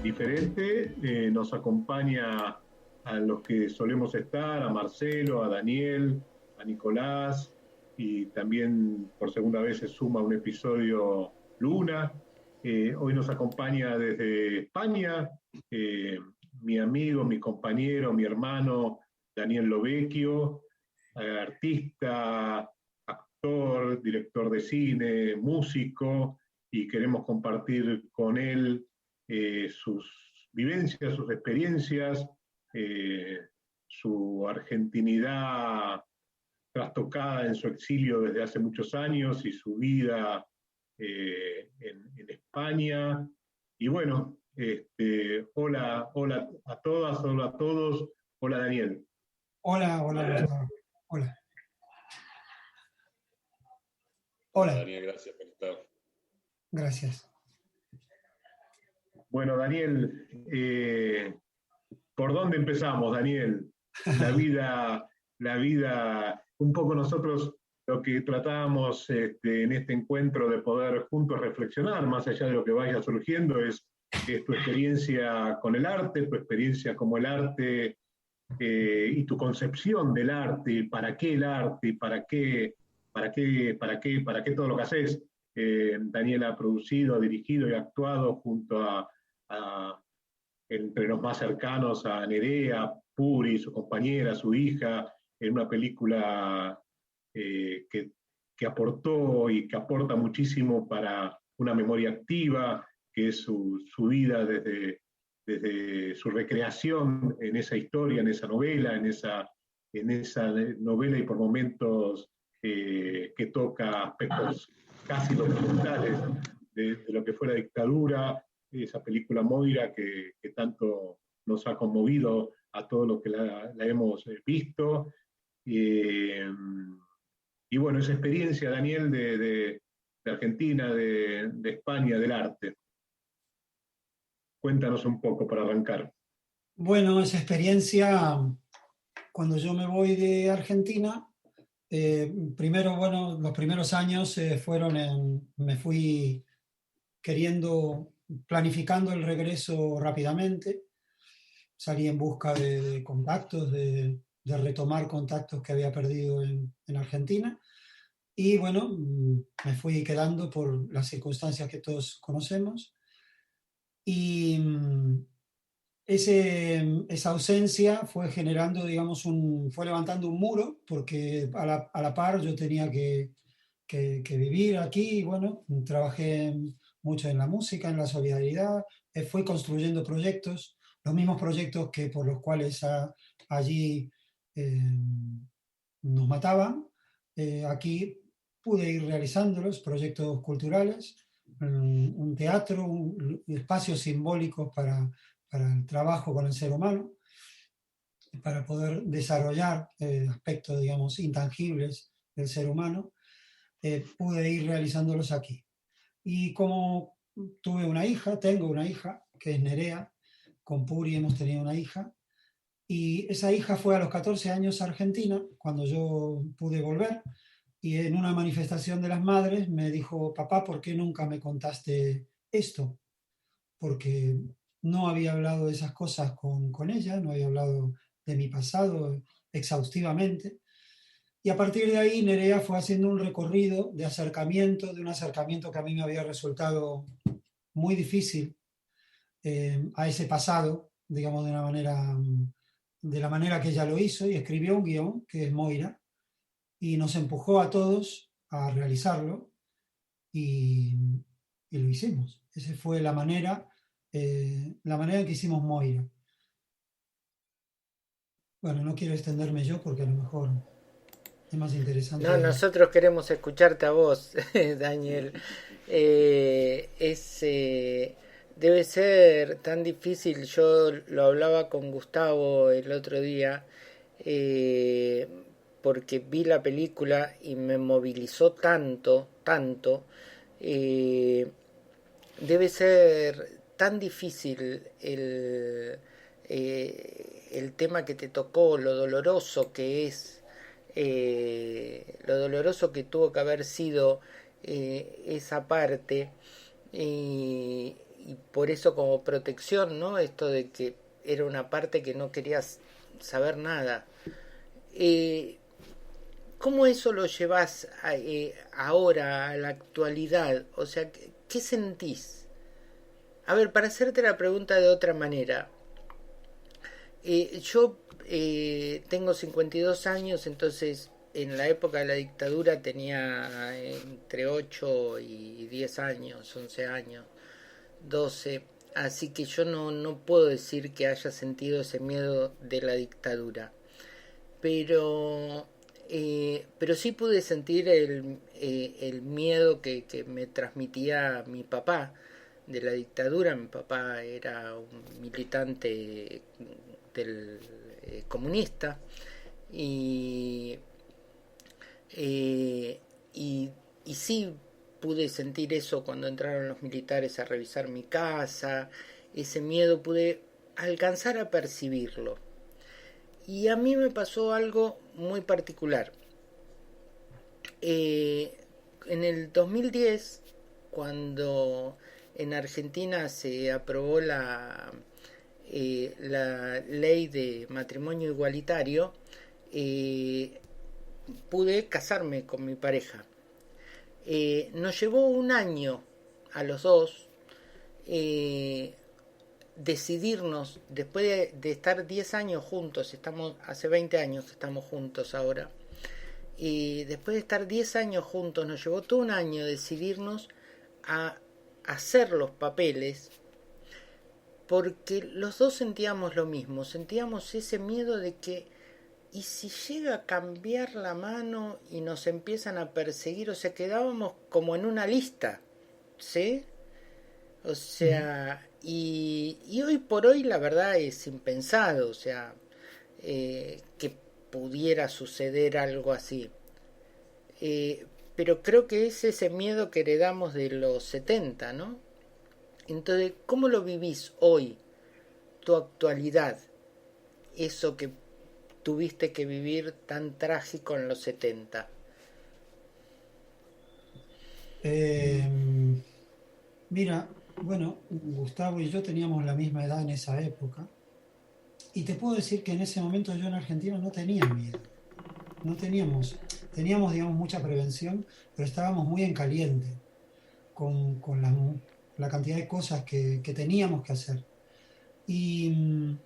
diferente. Nos acompaña a los que solemos estar, a Marcelo, a Daniel, a Nicolás, y también por segunda vez se suma un episodio Luna. Hoy nos acompaña desde España eh, mi amigo, mi compañero, mi hermano Daniel Lovecchio, artista, actor, director de cine, músico, y queremos compartir con él sus vivencias, sus experiencias, eh, su argentinidad trastocada en su exilio desde hace muchos años y su vida en España. Y bueno, hola, hola a todas, hola a todos, hola Daniel. Hola, hola Gustavo. Hola. Hola Hola, Daniel, gracias por estar. gracias. Bueno, Daniel, ¿por dónde empezamos, Daniel? La vida, la vida, un poco nosotros lo que tratábamos en este encuentro de poder juntos reflexionar, más allá de lo que vaya surgiendo, es tu experiencia con el arte, tu experiencia como el arte y tu concepción del arte, y para qué el arte, y para qué todo lo que haces. Daniel ha producido, ha dirigido y actuado junto a entre los más cercanos a Nerea, Puri, su compañera, su hija, en una película eh, que, que aportó y que aporta muchísimo para una memoria activa, que es su vida desde su recreación en esa historia, en esa novela, en esa novela y por momentos que toca aspectos casi documentales de lo que fue la dictadura, esa película Moira que tanto nos ha conmovido a todos los que la hemos visto. Eh, y bueno, esa experiencia, Daniel, de Argentina, de España, del arte. Cuéntanos un poco para arrancar. Bueno, esa experiencia, cuando yo me voy de Argentina, primero, bueno, los primeros años me fui queriendo, planificando el regreso rápidamente, salí en busca de contactos, de retomar contactos que había perdido en Argentina, y bueno, me fui quedando por las circunstancias que todos conocemos, y esa ausencia fue generando, digamos, fue levantando un muro, porque a la par yo tenía que vivir aquí, y bueno, trabajé mucho en la música, en la solidaridad, fui construyendo proyectos, los mismos proyectos que por los cuales allí eh, nos mataban, aquí pude ir realizándolos, proyectos culturales, un teatro, espacios simbólicos para el trabajo con el ser humano, para poder desarrollar aspectos, digamos, intangibles del ser humano, pude ir realizándolos aquí. Y como tuve una hija, tengo una hija, que es Nerea, con Puri hemos tenido una hija, y esa hija fue a los 14 años a Argentina, cuando yo pude volver, y en una manifestación de las madres me dijo: papá, ¿por qué nunca me contaste esto? Porque no había hablado de esas cosas con ella, no había hablado de mi pasado exhaustivamente. Y a partir de ahí Nerea fue haciendo un recorrido de un acercamiento que a mí me había resultado muy difícil a ese pasado, digamos, de la manera que ella lo hizo, y escribió un guión que es Moira, y nos empujó a todos a realizarlo, y, y lo hicimos. Esa fue la manera en que hicimos Moira. Bueno, no quiero extenderme yo porque a lo mejor es más No, interesante. nosotros queremos escucharte a vos, Daniel. Debe ser tan difícil. Yo lo hablaba con Gustavo el otro día, eh, porque vi la película y me movilizó tanto, tanto. eh, Debe ser tan difícil el tema que te tocó, lo doloroso que es, lo doloroso que tuvo que haber sido esa parte, y por eso como protección, ¿no? Esto de que era una parte que no querías saber nada. ¿Cómo eso lo llevas ahora a la actualidad? O sea, ¿qué sentís? A ver, para hacerte la pregunta de otra manera, yo tengo 52 años, entonces en la época de la dictadura tenía entre 8 y 10 años, 11 años, 12, así que yo no puedo decir que haya sentido ese miedo de la dictadura, pero sí pude sentir el miedo que me transmitía mi papá de la dictadura. Mi papá era un militante del comunista y, eh, y, y sí pude sentir eso cuando entraron los militares a revisar mi casa. Ese miedo pude alcanzar a percibirlo. Y a mí me pasó algo muy particular. En el 2010, cuando en Argentina se aprobó la ley de matrimonio igualitario, pude casarme con mi pareja. Nos llevó un año a los dos decidirnos, después de estar 10 años juntos, hace 20 años que estamos juntos ahora, y después de estar 10 años juntos, nos llevó todo un año decidirnos a hacer los papeles, porque los dos sentíamos lo mismo, sentíamos ese miedo de que, ¿y si llega a cambiar la mano y nos empiezan a perseguir? O sea, quedábamos como en una lista, ¿sí? O sea, y hoy por hoy la verdad es impensado, o sea, que pudiera suceder algo así. Pero creo que es ese miedo que heredamos de los 70, ¿no? Entonces, ¿cómo lo vivís hoy, tu actualidad? Eso que tuviste que vivir tan trágico en los 70. Mira, bueno, Gustavo y yo teníamos la misma edad en esa época y te puedo decir que en ese momento yo en Argentina no tenía miedo, no teníamos, digamos mucha prevención, pero estábamos muy en caliente con la cantidad de cosas que teníamos que hacer. Y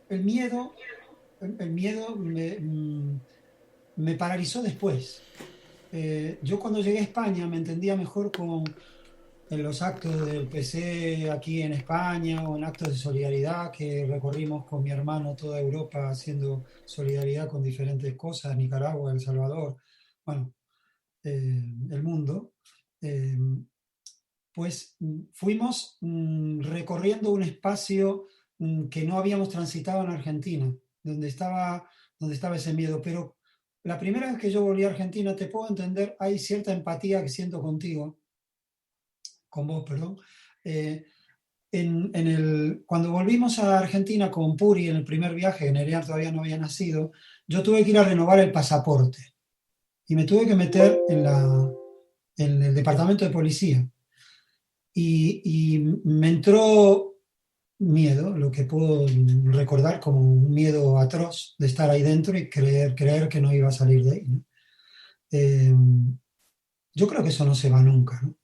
el miedo me paralizó después. Yo cuando llegué a España me entendía mejor en los actos del PC aquí en España o en actos de solidaridad que recorrimos con mi hermano toda Europa haciendo solidaridad con diferentes cosas, Nicaragua, El Salvador, bueno, el mundo. Pues fuimos recorriendo un espacio que no habíamos transitado en Argentina, donde estaba ese miedo. Pero la primera vez que yo volví a Argentina, te puedo entender, hay cierta empatía que siento contigo, con vos, perdón. Cuando volvimos a Argentina con Puri en el primer viaje, Nerea todavía no había nacido, yo tuve que ir a renovar el pasaporte y me tuve que meter en el departamento de policía. Y me entró miedo, lo que puedo recordar como un miedo atroz de estar ahí dentro y creer que no iba a salir de ahí, ¿no? Yo creo que eso no se va nunca, ¿no?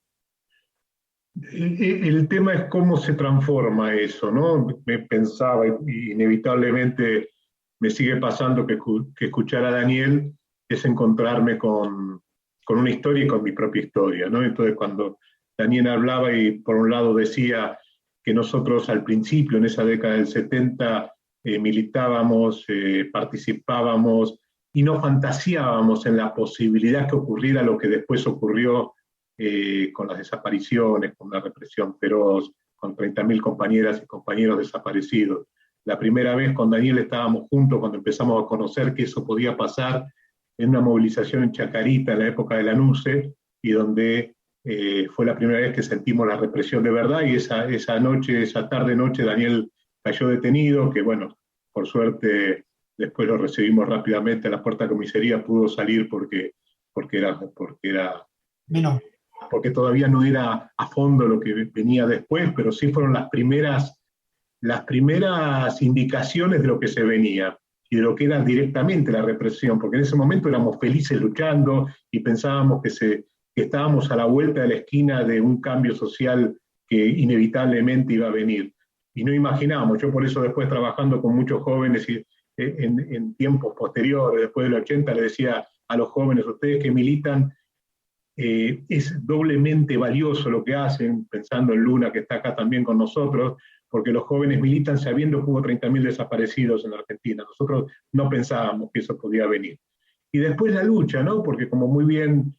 El tema es cómo se transforma eso, ¿no? Me pensaba, y inevitablemente me sigue pasando que escuchar a Daniel es encontrarme con una historia y con mi propia historia, ¿no? Entonces cuando Daniel hablaba y por un lado decía que nosotros al principio, en esa década del 70, militábamos, participábamos y no fantaseábamos en la posibilidad que ocurriera lo que después ocurrió con las desapariciones, con la represión feroz, con 30.000 compañeras y compañeros desaparecidos. La primera vez con Daniel estábamos juntos cuando empezamos a conocer que eso podía pasar en una movilización en Chacarita en la época de la NUCE, y donde fue la primera vez que sentimos la represión de verdad, y esa tarde-noche Daniel cayó detenido, que bueno, por suerte después lo recibimos rápidamente a la puerta de comisaría, pudo salir porque era menor. porque todavía no era a fondo lo que venía después, pero sí fueron las primeras indicaciones de lo que se venía y de lo que era directamente la represión, porque en ese momento éramos felices luchando y pensábamos que estábamos a la vuelta de la esquina de un cambio social que inevitablemente iba a venir. Y no imaginábamos, yo por eso después trabajando con muchos jóvenes en tiempos posteriores, después del 80, le decía a los jóvenes, ustedes que militan, es doblemente valioso lo que hacen, pensando en Luna, que está acá también con nosotros, porque los jóvenes militan sabiendo que hubo 30.000 desaparecidos en Argentina. Nosotros no pensábamos que eso podía venir. Y después la lucha, ¿no? Porque como muy bien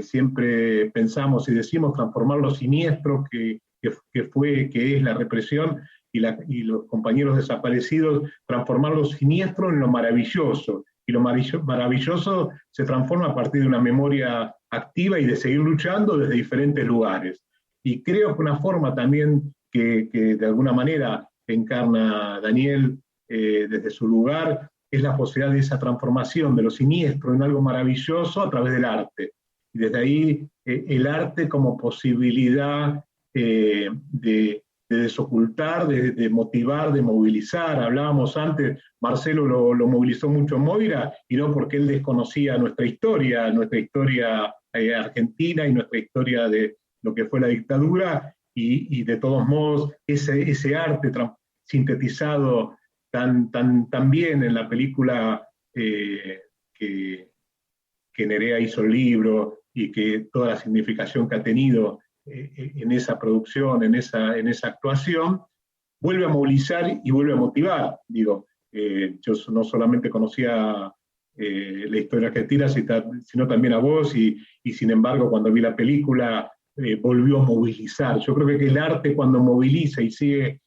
siempre pensamos y decimos, transformar lo siniestro que es la represión y los compañeros desaparecidos, transformar lo siniestro en lo maravilloso. Y lo maravilloso se transforma a partir de una memoria activa y de seguir luchando desde diferentes lugares. Y creo que una forma también que de alguna manera encarna Daniel desde su lugar es la posibilidad de esa transformación de lo siniestro en algo maravilloso a través del arte. Y desde ahí el arte como posibilidad de desocultar, de motivar, de movilizar. Hablábamos antes, Marcelo lo movilizó mucho Moira, y no porque él desconocía nuestra historia argentina y nuestra historia de lo que fue la dictadura, y de todos modos ese arte sintetizado tan bien en la película que Nerea hizo el libro, y que toda la significación que ha tenido en esa producción, en esa actuación, vuelve a movilizar y vuelve a motivar. Digo, yo no solamente conocía la historia argentina, sino también a vos, y sin embargo cuando vi la película volvió a movilizar. Yo creo que el arte, cuando moviliza y sigue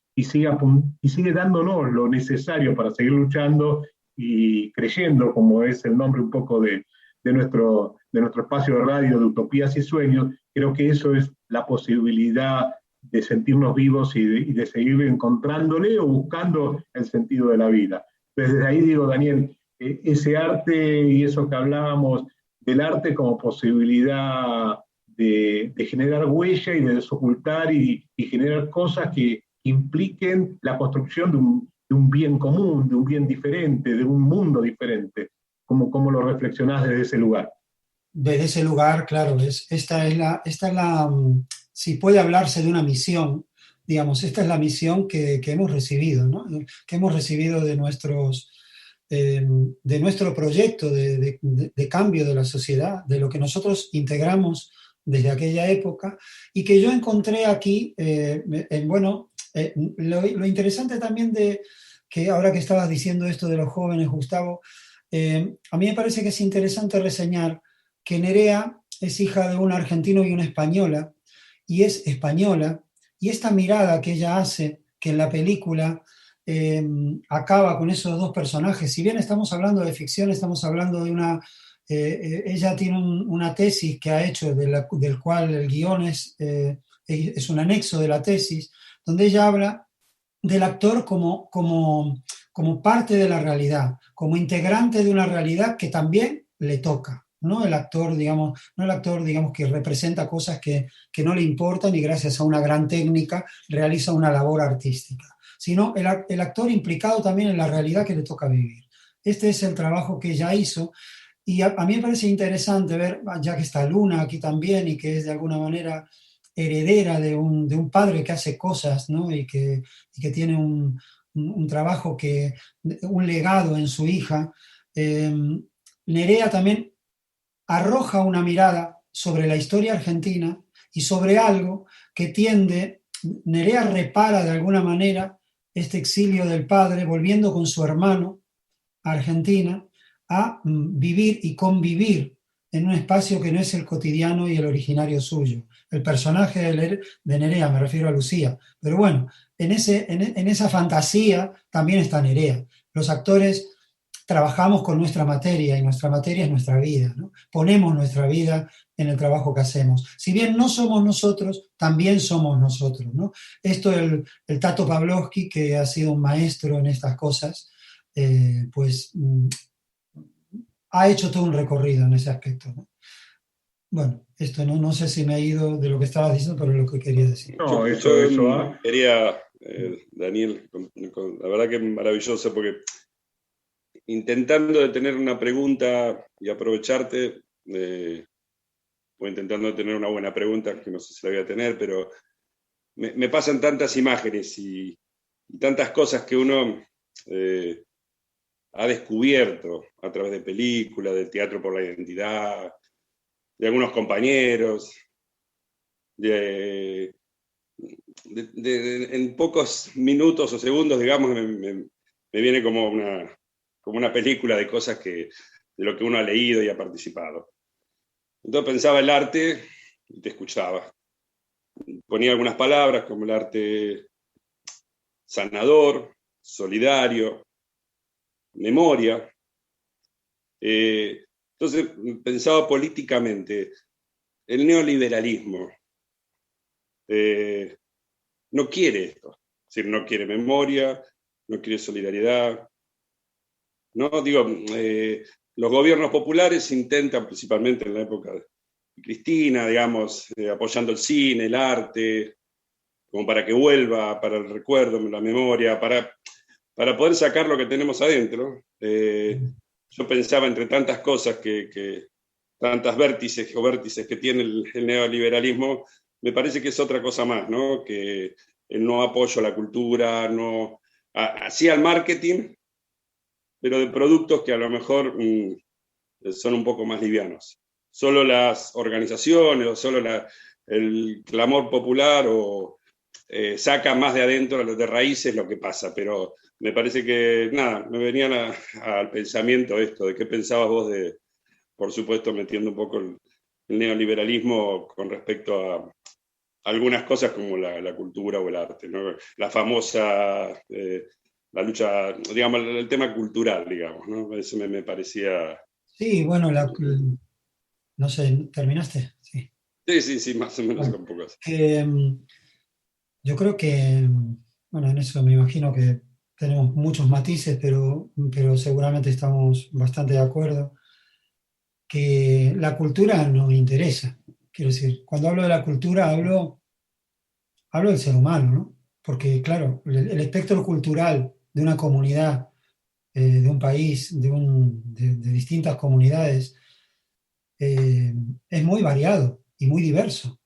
dándonos lo necesario para seguir luchando y creyendo, como es el nombre un poco de nuestro espacio de radio de Utopías y Sueños, creo que eso es la posibilidad de sentirnos vivos y de seguir encontrándole o buscando el sentido de la vida. Desde ahí digo, Daniel, ese arte y eso que hablábamos del arte como posibilidad de generar huella y de desocultar y generar cosas que impliquen la construcción de un bien común, de un bien diferente, de un mundo diferente. ¿Cómo lo reflexionás desde ese lugar? Desde ese lugar, claro, esta es la, si puede hablarse de una misión, digamos, esta es la misión que hemos recibido, ¿no? Que hemos recibido de nuestro proyecto de cambio de la sociedad, de lo que nosotros integramos desde aquella época, y que yo encontré aquí, lo interesante también de que ahora que estabas diciendo esto de los jóvenes, Gustavo, a mí me parece que es interesante reseñar que Nerea es hija de un argentino y una española, y es española, y esta mirada que ella hace, que en la película acaba con esos dos personajes, si bien estamos hablando de ficción, estamos hablando de ella tiene una tesis que ha hecho, del cual el guión es un anexo de la tesis, donde ella habla del actor como parte de la realidad, como integrante de una realidad que también le toca. No el actor, digamos, que representa cosas que no le importan y gracias a una gran técnica realiza una labor artística, sino el actor implicado también en la realidad que le toca vivir. Este es el trabajo que ella hizo, y a mí me parece interesante ver, ya que está Luna aquí también y que es de alguna manera heredera de un padre que hace cosas, ¿no? y que tiene un trabajo, un legado en su hija. Nerea también arroja una mirada sobre la historia argentina y sobre algo que Nerea repara de alguna manera este exilio del padre, volviendo con su hermano a Argentina a vivir y convivir en un espacio que no es el cotidiano y el originario suyo. El personaje de Nerea, me refiero a Lucía, pero bueno, en esa fantasía también está Nerea. Los actores trabajamos con nuestra materia y nuestra materia es nuestra vida, ¿no? Ponemos nuestra vida en el trabajo que hacemos. Si bien no somos nosotros, también somos nosotros, ¿no? Esto el Tato Pavlovsky, que ha sido un maestro en estas cosas, ha hecho todo un recorrido en ese aspecto, ¿no? Bueno, esto no sé si me he ido de lo que estabas diciendo, pero es lo que quería decir. No, yo quería, Daniel, la verdad que es maravilloso, porque intentando de tener una pregunta y aprovecharte, o intentando tener una buena pregunta, que no sé si la voy a tener, pero me pasan tantas imágenes y tantas cosas que uno ha descubierto a través de películas, del Teatro por la Identidad, de algunos compañeros, en pocos minutos o segundos, digamos, me viene como una película de cosas de lo que uno ha leído y ha participado. Entonces pensaba el arte y te escuchaba. Ponía algunas palabras como el arte sanador, solidario, memoria. Entonces pensaba políticamente, el neoliberalismo no quiere esto, es decir, no quiere memoria, no quiere solidaridad. ¿No? Digo, los gobiernos populares intentan, principalmente en la época de Cristina, digamos, apoyando el cine, el arte, como para que vuelva, para el recuerdo, la memoria, para poder sacar lo que tenemos adentro. Yo pensaba entre tantas cosas tantas vértices que tiene el neoliberalismo, me parece que es otra cosa más, ¿no? Que el no apoyo a la cultura, así al marketing, pero de productos que a lo mejor son un poco más livianos. Solo las organizaciones o solo el clamor popular saca más de adentro, de raíces, lo que pasa, pero me parece que, nada, me venían al pensamiento esto, de qué pensabas vos por supuesto, metiendo un poco el neoliberalismo con respecto a algunas cosas como la cultura o el arte, ¿no? La famosa, la lucha, digamos, el tema cultural, digamos, ¿no? Eso me parecía... Sí, bueno, no sé, ¿terminaste? Sí. Sí, más o menos Bueno, un poco así. yo creo que, bueno, en eso me imagino que tenemos muchos matices, pero seguramente estamos bastante de acuerdo, que la cultura nos interesa. Quiero decir, cuando hablo de la cultura hablo del ser humano, ¿no? Porque, claro, el espectro cultural de una comunidad, de un país, de distintas comunidades, es muy variado y muy diverso.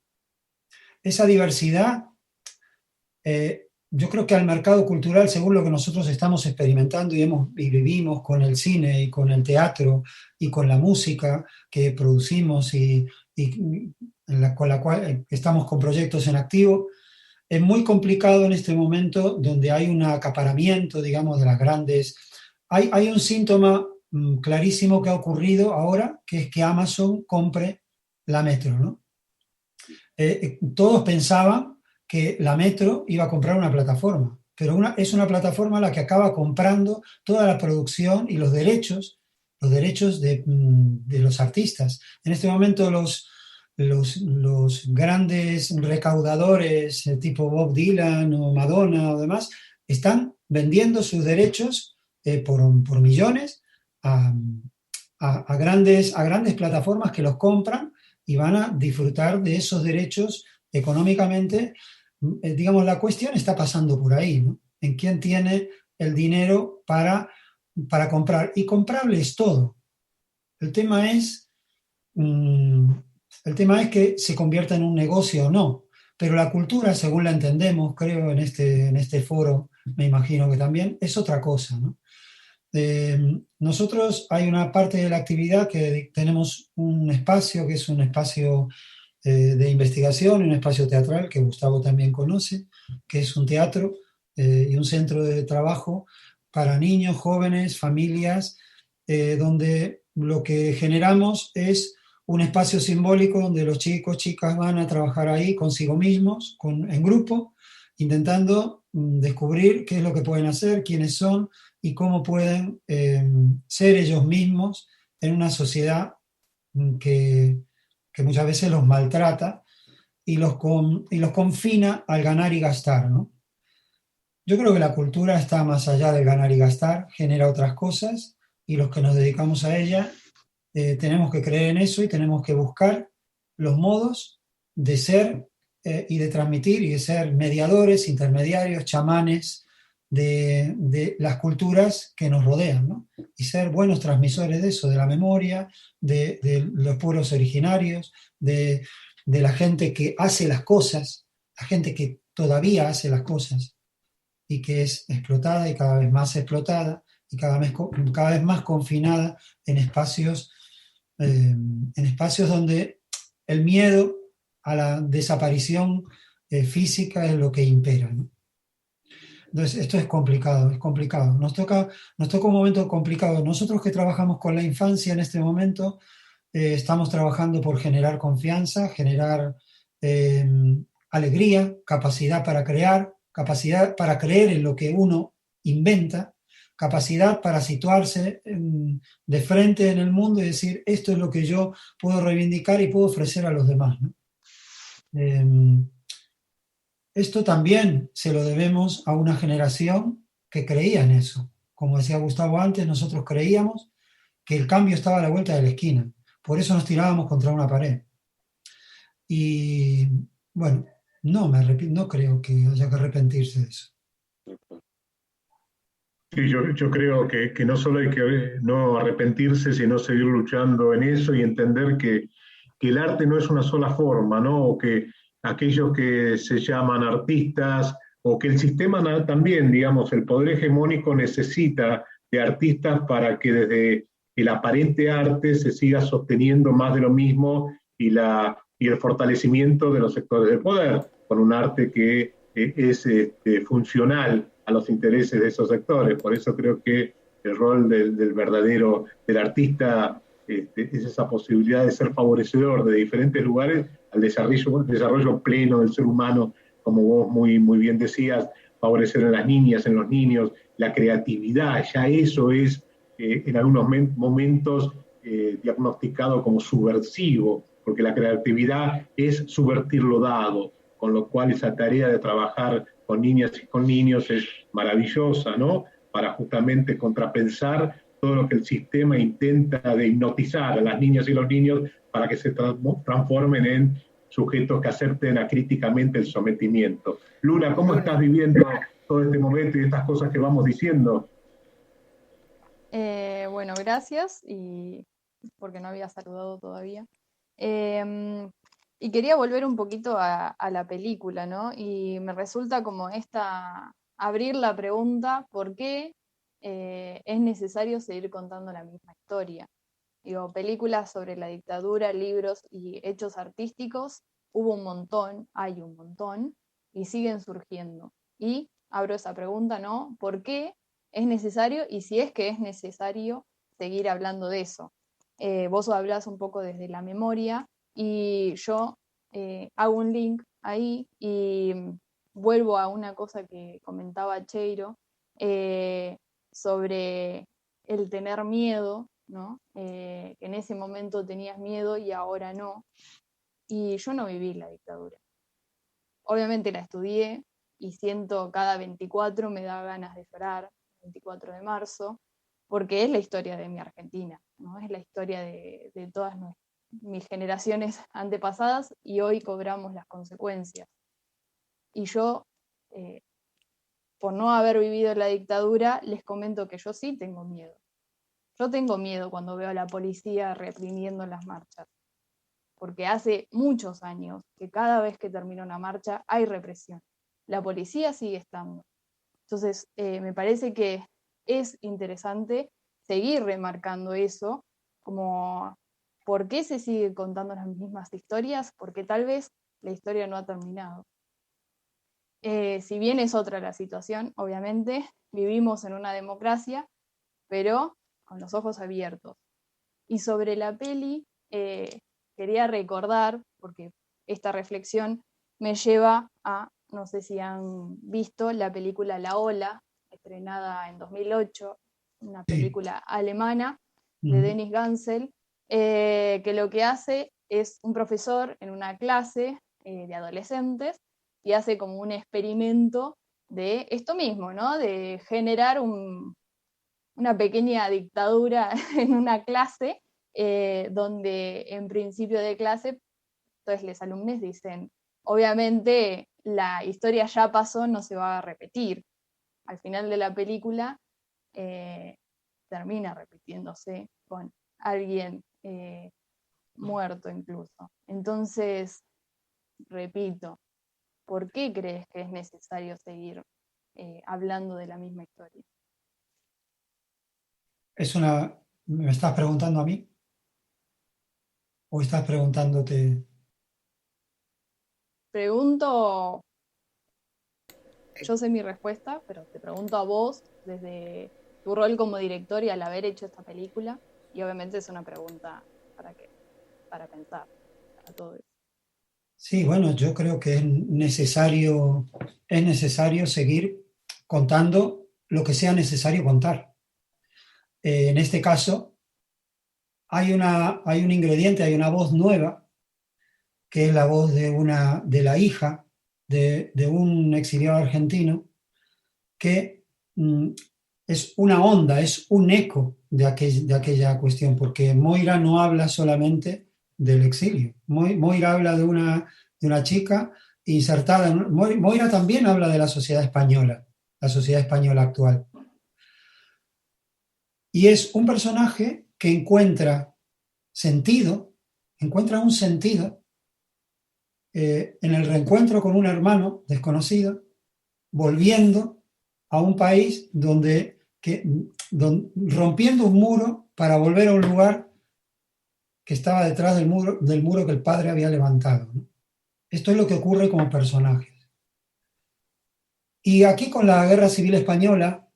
Esa diversidad, yo creo que al mercado cultural, según lo que nosotros estamos experimentando y vivimos con el cine y con el teatro y con la música que producimos con la cual estamos con proyectos en activo, es muy complicado en este momento donde hay un acaparamiento, digamos, de las grandes... Hay un síntoma clarísimo que ha ocurrido ahora, que es que Amazon compre la Metro, ¿no? Todos pensaban que la Metro iba a comprar una plataforma, pero es una plataforma la que acaba comprando toda la producción y los derechos de los artistas. En este momento los grandes recaudadores tipo Bob Dylan o Madonna o demás están vendiendo sus derechos por millones a grandes plataformas que los compran y van a disfrutar de esos derechos económicamente. Digamos, la cuestión está pasando por ahí, ¿no? En quién tiene el dinero para comprar. Y comprable es todo. El tema es que se convierta en un negocio o no. Pero la cultura, según la entendemos, creo en este foro, me imagino que también, es otra cosa, ¿no? Nosotros hay una parte de la actividad que tenemos un espacio que es un espacio de investigación, un espacio teatral que Gustavo también conoce, que es un teatro y un centro de trabajo para niños, jóvenes, familias, donde lo que generamos es un espacio simbólico donde los chicos, chicas van a trabajar ahí consigo mismos, en grupo, intentando descubrir qué es lo que pueden hacer, quiénes son y cómo pueden ser ellos mismos en una sociedad que muchas veces los maltrata y los confina al ganar y gastar, ¿no? Yo creo que la cultura está más allá del ganar y gastar, genera otras cosas y los que nos dedicamos a ella tenemos que creer en eso y tenemos que buscar los modos de ser y de transmitir y de ser mediadores, intermediarios, chamanes de las culturas que nos rodean, ¿no? Y ser buenos transmisores de eso, de la memoria, de los pueblos originarios, de la gente que hace las cosas, la gente que todavía hace las cosas y que es explotada y cada vez más explotada y cada vez más confinada en espacios donde el miedo a la desaparición física es lo que impera, ¿no? Entonces, esto es complicado, es complicado. Nos toca un momento complicado. Nosotros que trabajamos con la infancia en este momento, estamos trabajando por generar confianza, generar alegría, capacidad para crear, capacidad para creer en lo que uno inventa, capacidad para situarse de frente en el mundo y decir, esto es lo que yo puedo reivindicar y puedo ofrecer a los demás, ¿no? Esto también se lo debemos a una generación que creía en eso. Como decía Gustavo antes, nosotros creíamos que el cambio estaba a la vuelta de la esquina. Por eso nos tirábamos contra una pared. Y bueno, no creo que haya que arrepentirse de eso. Sí, yo creo que no solo hay que no arrepentirse, sino seguir luchando en eso y entender que el arte no es una sola forma, ¿no? O que aquellos que se llaman artistas, o que el sistema también, digamos, el poder hegemónico necesita de artistas para que desde el aparente arte se siga sosteniendo más de lo mismo y el fortalecimiento de los sectores del poder, con un arte que es funcional a los intereses de esos sectores. Por eso creo que el rol del artista es esa posibilidad de ser favorecedor de diferentes lugares al desarrollo pleno del ser humano, como vos muy bien decías, favorecer en las niñas, en los niños, la creatividad. Ya eso es en algunos momentos diagnosticado como subversivo, porque la creatividad es subvertir lo dado, con lo cual esa tarea de trabajar con niñas y con niños es maravillosa, ¿no? Para justamente contrapensar todo lo que el sistema intenta de hipnotizar a las niñas y los niños para que se transformen en sujetos que acepten acríticamente el sometimiento. Luna, ¿cómo estás viviendo todo este momento y estas cosas que vamos diciendo? Bueno, gracias, y porque no había saludado todavía. Y quería volver un poquito a la película, ¿no? Y me resulta como abrir la pregunta, ¿por qué es necesario seguir contando la misma historia? Digo, películas sobre la dictadura, libros y hechos artísticos, hubo un montón, hay un montón, y siguen surgiendo. Y abro esa pregunta, ¿no? ¿Por qué es necesario, y si es que es necesario, seguir hablando de eso? Vos hablás un poco desde la memoria, y yo hago un link ahí y vuelvo a una cosa que comentaba Cheiro sobre el tener miedo, ¿no? Que en ese momento tenías miedo y ahora no. Y yo no viví la dictadura. Obviamente la estudié y siento cada 24 me da ganas de llorar, 24 de marzo, porque es la historia de mi Argentina, ¿no? Es la historia de todas mis generaciones antepasadas y hoy cobramos las consecuencias. Y yo, por no haber vivido la dictadura, les comento que yo sí tengo miedo. Yo tengo miedo cuando veo a la policía reprimiendo las marchas, porque hace muchos años que cada vez que termina una marcha hay represión. La policía sigue estando. Entonces, me parece que es interesante seguir remarcando eso, como por qué se sigue contando las mismas historias, porque tal vez la historia no ha terminado. Si bien es otra la situación, obviamente, vivimos en una democracia, pero con los ojos abiertos. Y sobre la peli, quería recordar, porque esta reflexión me lleva a, no sé si han visto la película La Ola, estrenada en 2008, una película alemana de Dennis Gansel, que lo que hace es un profesor en una clase de adolescentes y hace como un experimento de esto mismo, ¿no? De generar una pequeña dictadura en una clase, donde en principio de clase Entonces los alumnos dicen, obviamente la historia ya pasó, no se va a repetir. Al final de la película termina repitiéndose con alguien muerto incluso. Entonces, repito, ¿por qué crees que es necesario seguir hablando de la misma historia? ¿Me estás preguntando a mí? ¿O estás preguntándote? Pregunto, yo sé mi respuesta, pero te pregunto a vos, desde tu rol como director y al haber hecho esta película, y obviamente es una pregunta para pensar, para todo eso. Sí, bueno, yo creo que es necesario seguir contando lo que sea necesario contar. En este caso, hay un ingrediente, hay una voz nueva, que es la voz de la hija de un exiliado argentino, que es una onda, es un eco de aquella cuestión, porque Moira no habla solamente del exilio. Moira habla de una chica insertada. Moira también habla de la sociedad española actual. Y es un personaje que encuentra un sentido en el reencuentro con un hermano desconocido, volviendo a un país rompiendo un muro para volver a un lugar que estaba detrás del muro que el padre había levantado, ¿no? Esto es lo que ocurre como personajes. Y aquí con la Guerra Civil Española,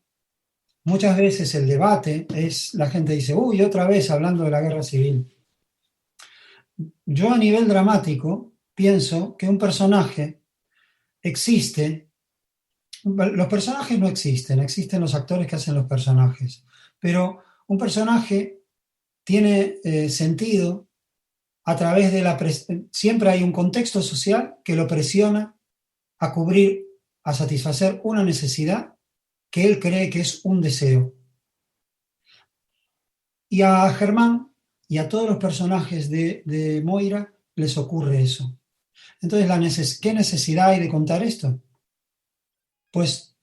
muchas veces el debate es, la gente dice, uy, otra vez hablando de la Guerra Civil. Yo a nivel dramático pienso que un personaje existe. Los personajes no existen los actores que hacen los personajes, pero un personaje tiene sentido a través de siempre hay un contexto social que lo presiona a cubrir, a satisfacer una necesidad que él cree que es un deseo. Y a Germán y a todos los personajes de Moira les ocurre eso. Entonces, ¿qué necesidad hay de contar esto? Pues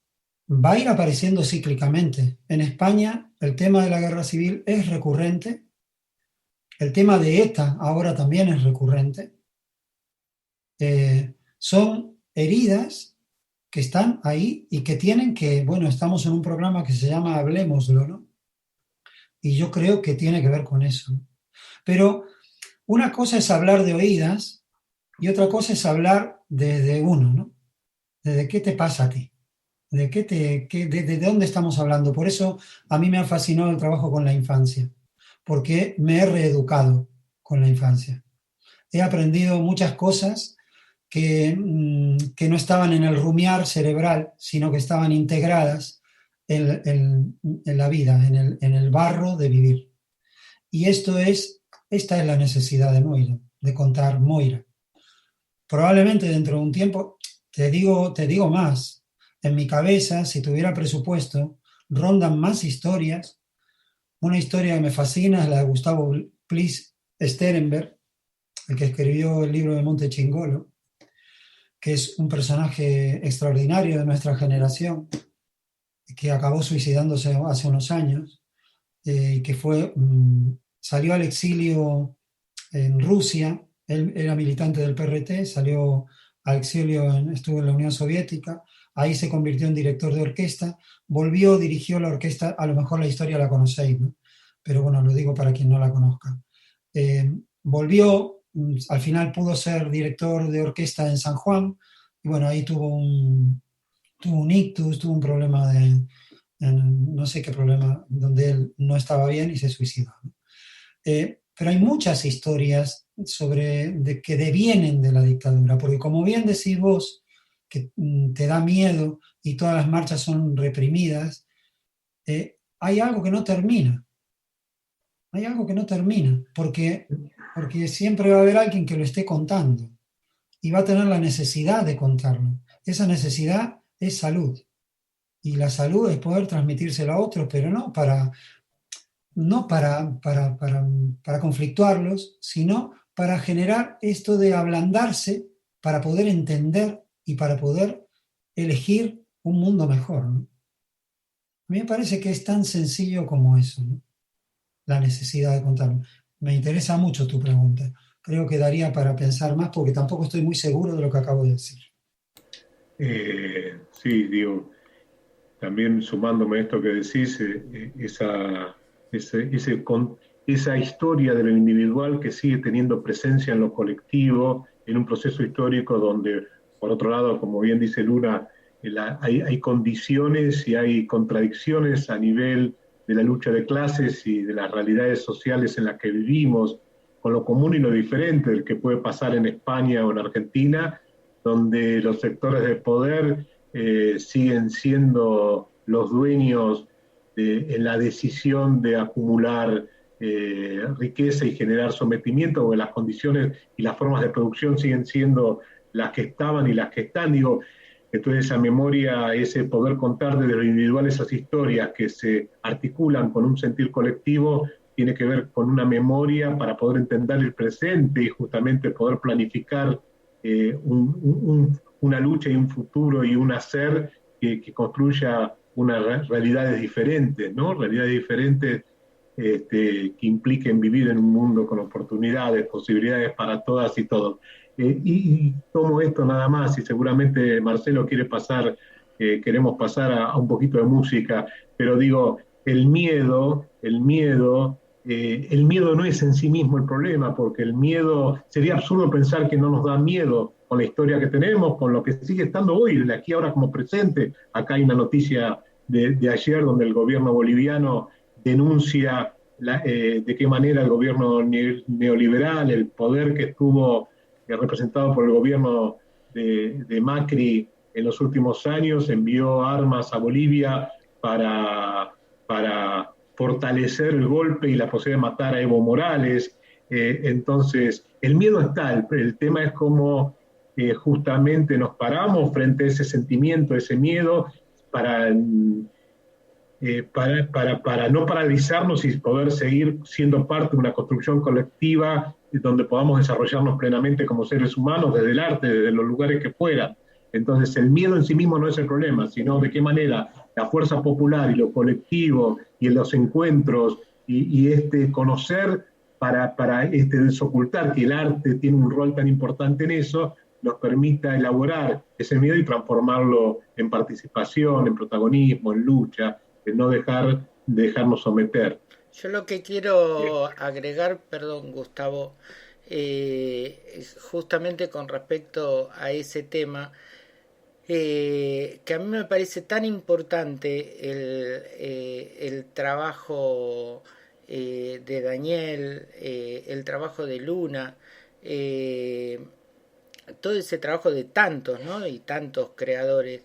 va a ir apareciendo cíclicamente. En España el tema de la guerra civil es recurrente, el tema de ETA ahora también es recurrente. Son heridas que están ahí y que tienen que, bueno, estamos en un programa que se llama Hablemoslo, ¿no? Y yo creo que tiene que ver con eso. Pero una cosa es hablar de oídas y otra cosa es hablar desde uno, ¿no? ¿Desde qué te pasa a ti? ¿De dónde estamos hablando? Por eso a mí me ha fascinado el trabajo con la infancia, porque me he reeducado con la infancia. He aprendido muchas cosas que no estaban en el rumiar cerebral, sino que estaban integradas en la vida, en el barro de vivir. Y esta es la necesidad de Moira, de contar Moira. Probablemente dentro de un tiempo, te digo más, en mi cabeza, si tuviera presupuesto, rondan más historias. Una historia que me fascina es la de Gustavo Plis Sterenberg, el que escribió el libro de Monte Chingolo, que es un personaje extraordinario de nuestra generación, que acabó suicidándose hace unos años, y que salió al exilio en Rusia. Él era militante del PRT, salió al exilio, estuvo en la Unión Soviética, ahí se convirtió en director de orquesta, volvió, dirigió la orquesta, a lo mejor la historia la conocéis, ¿no? Pero bueno, lo digo para quien no la conozca. Volvió, al final pudo ser director de orquesta en San Juan, y bueno, ahí tuvo un ictus, tuvo un problema no sé qué problema, donde él no estaba bien y se suicidó, ¿no? Pero hay muchas historias que devienen de la dictadura, porque como bien decís vos, que te da miedo y todas las marchas son reprimidas, hay algo que no termina. Hay algo que no termina, porque siempre va a haber alguien que lo esté contando y va a tener la necesidad de contarlo. Esa necesidad es salud. Y la salud es poder transmitírselo a otros, pero no para conflictuarlos, sino para generar esto de ablandarse, para poder entender y para poder elegir un mundo mejor, ¿no? A mí me parece que es tan sencillo como eso, ¿no? La necesidad de contarlo. Me interesa mucho tu pregunta. Creo que daría para pensar más porque tampoco estoy muy seguro de lo que acabo de decir. Sí, digo, también sumándome a esto que decís, esa historia de lo individual que sigue teniendo presencia en lo colectivo, en un proceso histórico donde, por otro lado, como bien dice Luna, hay condiciones y hay contradicciones a nivel de la lucha de clases y de las realidades sociales en las que vivimos, con lo común y lo diferente del que puede pasar en España o en Argentina, donde los sectores de poder siguen siendo los dueños en la decisión de acumular riqueza y generar sometimiento, porque las condiciones y las formas de producción siguen siendo las que estaban y las que están. Digo, entonces esa memoria, ese poder contar desde lo individual esas historias que se articulan con un sentir colectivo, tiene que ver con una memoria para poder entender el presente y justamente poder planificar una lucha y un futuro y un hacer que construya unas realidades diferentes, ¿no? Realidades diferentes que impliquen vivir en un mundo con oportunidades, posibilidades para todas y todos. Y tomo esto nada más, y seguramente Marcelo quiere pasar, queremos pasar a un poquito de música, pero digo, el miedo no es en sí mismo el problema, porque el miedo, sería absurdo pensar que no nos da miedo con la historia que tenemos, con lo que sigue estando hoy, de aquí ahora como presente. Acá hay una noticia de ayer donde el gobierno boliviano denuncia de qué manera el gobierno neoliberal, el poder que estuvo representado por el gobierno de Macri en los últimos años, envió armas a Bolivia para fortalecer el golpe y la posibilidad de matar a Evo Morales. Entonces, el miedo está, el tema es cómo justamente nos paramos frente a ese sentimiento, ese miedo, para no paralizarnos y poder seguir siendo parte de una construcción colectiva donde podamos desarrollarnos plenamente como seres humanos, desde el arte, desde los lugares que fueran. Entonces, el miedo en sí mismo no es el problema, sino de qué manera la fuerza popular y lo colectivo y en los encuentros y conocer para desocultar que el arte tiene un rol tan importante en eso, nos permita elaborar ese miedo y transformarlo en participación, en protagonismo, en lucha, en no dejarnos someter. Yo lo que quiero agregar, perdón Gustavo, justamente con respecto a ese tema, que a mí me parece tan importante el trabajo de Daniel, el trabajo de Luna, todo ese trabajo de tantos, ¿no? Y tantos creadores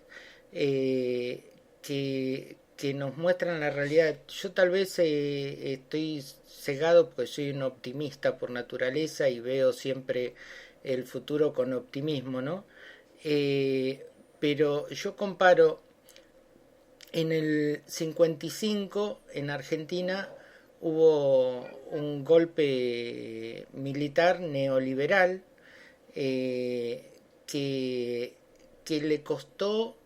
que nos muestran la realidad. Yo tal vez estoy cegado porque soy un optimista por naturaleza y veo siempre el futuro con optimismo, ¿no? Pero yo comparo, en el 55 en Argentina hubo un golpe militar neoliberal que le costó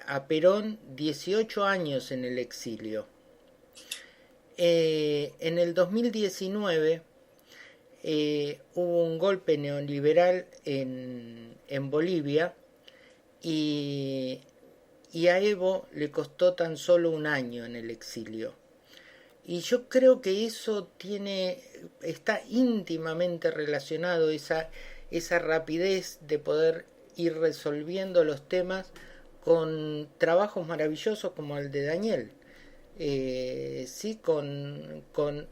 a Perón 18 años en el exilio. En el 2019 hubo un golpe neoliberal en Bolivia y a Evo le costó tan solo un año en el exilio. Y yo creo que eso está íntimamente relacionado, esa rapidez de poder ir resolviendo los temas con trabajos maravillosos como el de Daniel. Sí, con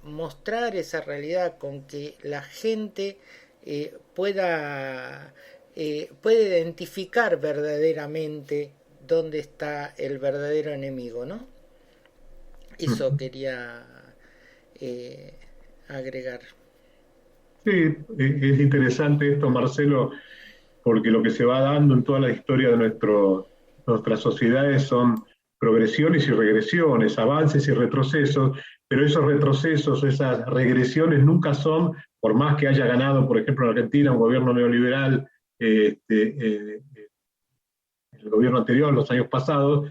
mostrar esa realidad, con que la gente pueda identificar verdaderamente dónde está el verdadero enemigo, ¿no? Eso quería agregar. Sí, es interesante esto, Marcelo, porque lo que se va dando en toda la historia de nuestras sociedades son progresiones y regresiones, avances y retrocesos, pero esos retrocesos, esas regresiones nunca son por más que haya ganado, por ejemplo, en Argentina un gobierno neoliberal, el gobierno anterior, los años pasados,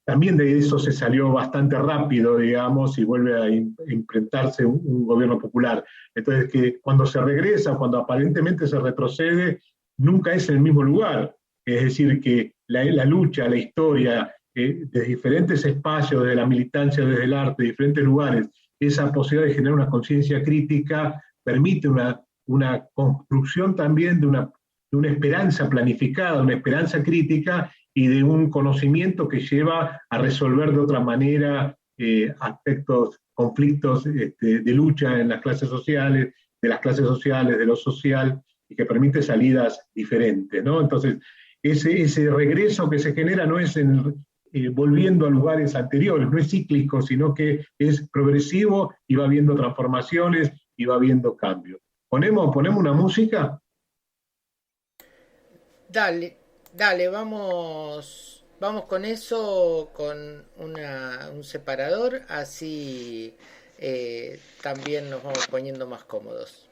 también de eso se salió bastante rápido, digamos, y vuelve a implementarse un gobierno popular. Entonces, que cuando se regresa, cuando aparentemente se retrocede, nunca es en el mismo lugar. Es decir, que la lucha, la historia, de diferentes espacios, de la militancia, desde el arte, de diferentes lugares, esa posibilidad de generar una conciencia crítica permite una construcción también de una esperanza planificada, una esperanza crítica y de un conocimiento que lleva a resolver de otra manera aspectos, conflictos de lucha en las clases sociales, de las clases sociales, de lo social, y que permite salidas diferentes, ¿no? Entonces, ese regreso que se genera no es volviendo a lugares anteriores, no es cíclico, sino que es progresivo y va habiendo transformaciones y va habiendo cambios. ¿Ponemos una música? Dale, vamos con eso, con un separador, así también nos vamos poniendo más cómodos.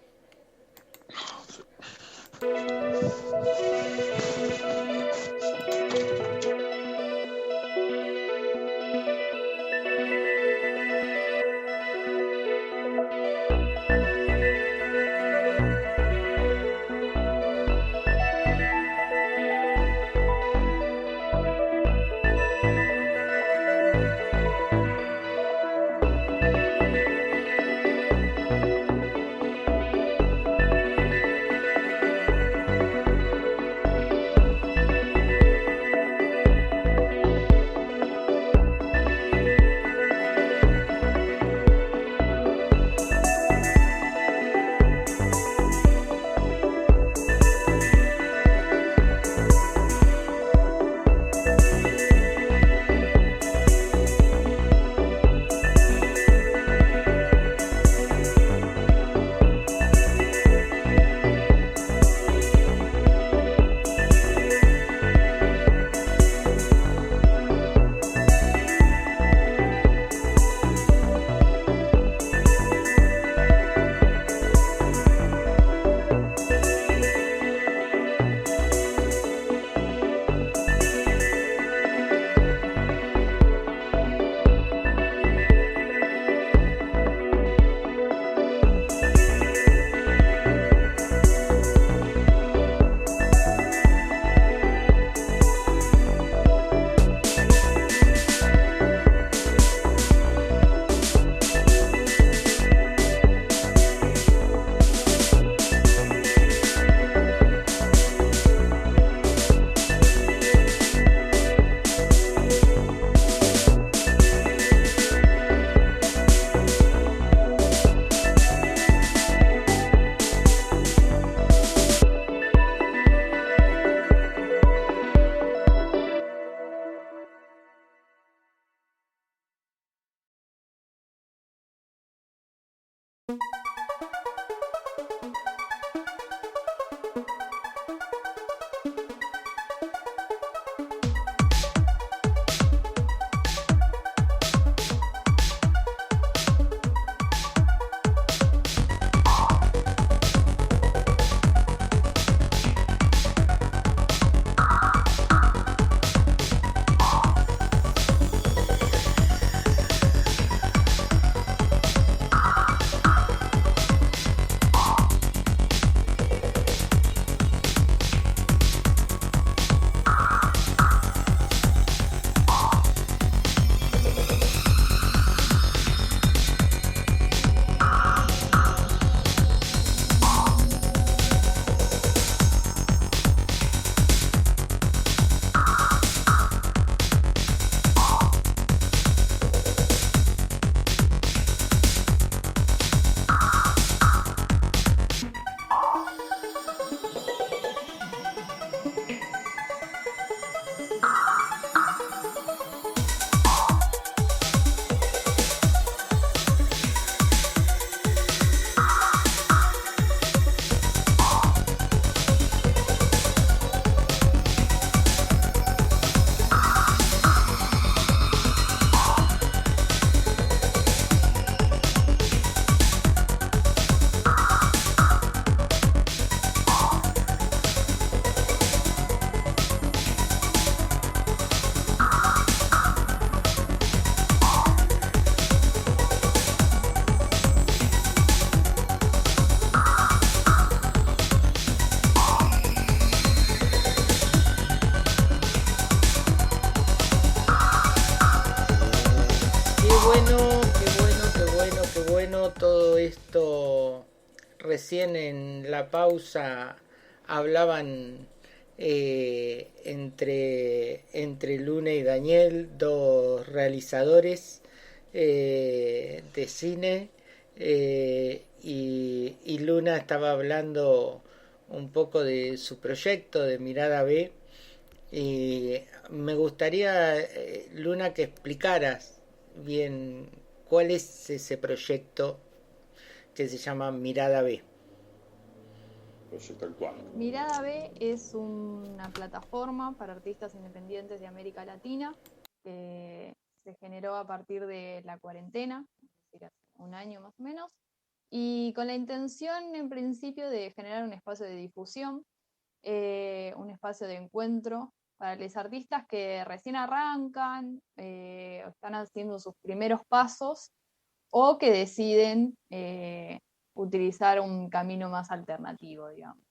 justo recién en la pausa hablaban entre Luna y Daniel, dos realizadores de cine, y Luna estaba hablando un poco de su proyecto de Mirada B, y me gustaría, Luna, que explicaras bien cuál es ese proyecto que se llama Mirada B. Proyecto actual. Mirada B es una plataforma para artistas independientes de América Latina que se generó a partir de la cuarentena, es decir, hace un año más o menos, y con la intención en principio de generar un espacio de difusión, un espacio de encuentro para los artistas que recién arrancan, están haciendo sus primeros pasos o que deciden utilizar un camino más alternativo, digamos.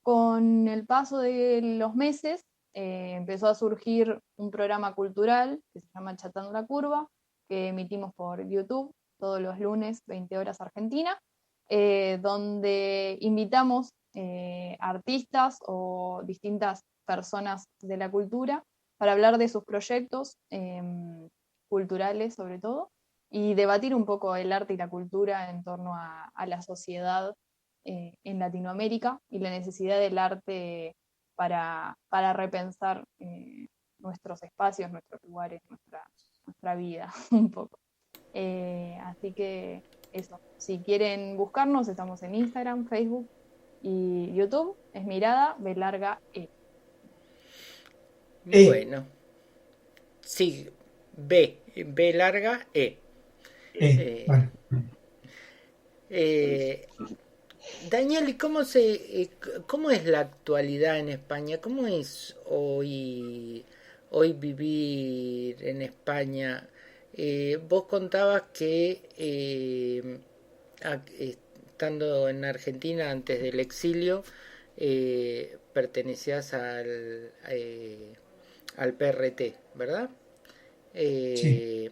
Con el paso de los meses empezó a surgir un programa cultural que se llama Chatando la Curva, que emitimos por YouTube todos los lunes, 20 horas Argentina, donde invitamos artistas o distintas personas de la cultura para hablar de sus proyectos culturales sobre todo, y debatir un poco el arte y la cultura en torno a la sociedad en Latinoamérica y la necesidad del arte para repensar nuestros espacios, nuestros lugares, nuestra vida un poco. Así que eso, si quieren buscarnos, estamos en Instagram, Facebook y YouTube, es Mirada B larga E. Bueno, sí, B larga E. Vale. Daniel, ¿y cómo es la actualidad en España? ¿Cómo es hoy vivir en España? Vos contabas que estando en Argentina antes del exilio, pertenecías al PRT, ¿verdad? Sí.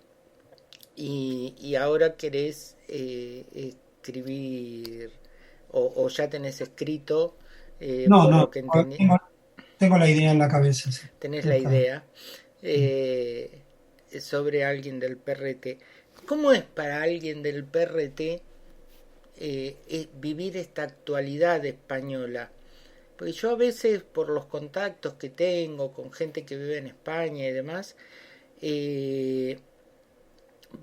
Y ahora querés escribir, o ya tenés escrito, por lo que entendí. Tengo la idea en la cabeza. Sí. Tenés la idea sobre alguien del PRT. ¿Cómo es para alguien del PRT vivir esta actualidad española? Porque yo a veces, por los contactos que tengo con gente que vive en España y demás,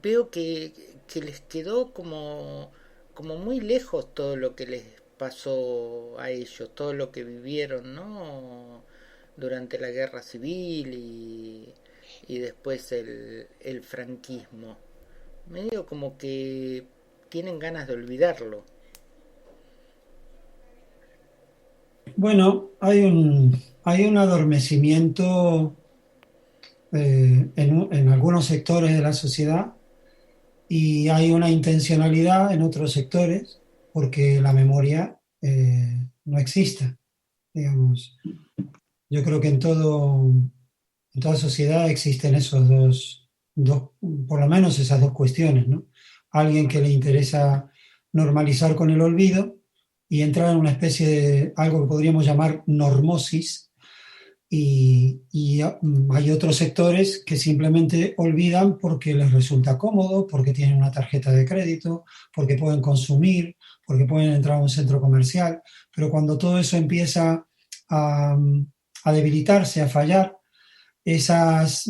veo que les quedó como muy lejos todo lo que les pasó a ellos, todo lo que vivieron, ¿no? Durante la guerra civil y después el franquismo. Medio como que tienen ganas de olvidarlo. Bueno, hay un adormecimiento en algunos sectores de la sociedad, y hay una intencionalidad en otros sectores porque la memoria no existe, digamos. Yo creo que en toda sociedad existen esos dos, por lo menos esas dos cuestiones, ¿no? Alguien que le interesa normalizar con el olvido y entrar en una especie de algo que podríamos llamar normosis, y hay otros sectores que simplemente olvidan porque les resulta cómodo, porque tienen una tarjeta de crédito, porque pueden consumir, porque pueden entrar a un centro comercial, pero cuando todo eso empieza a debilitarse, a fallar, esas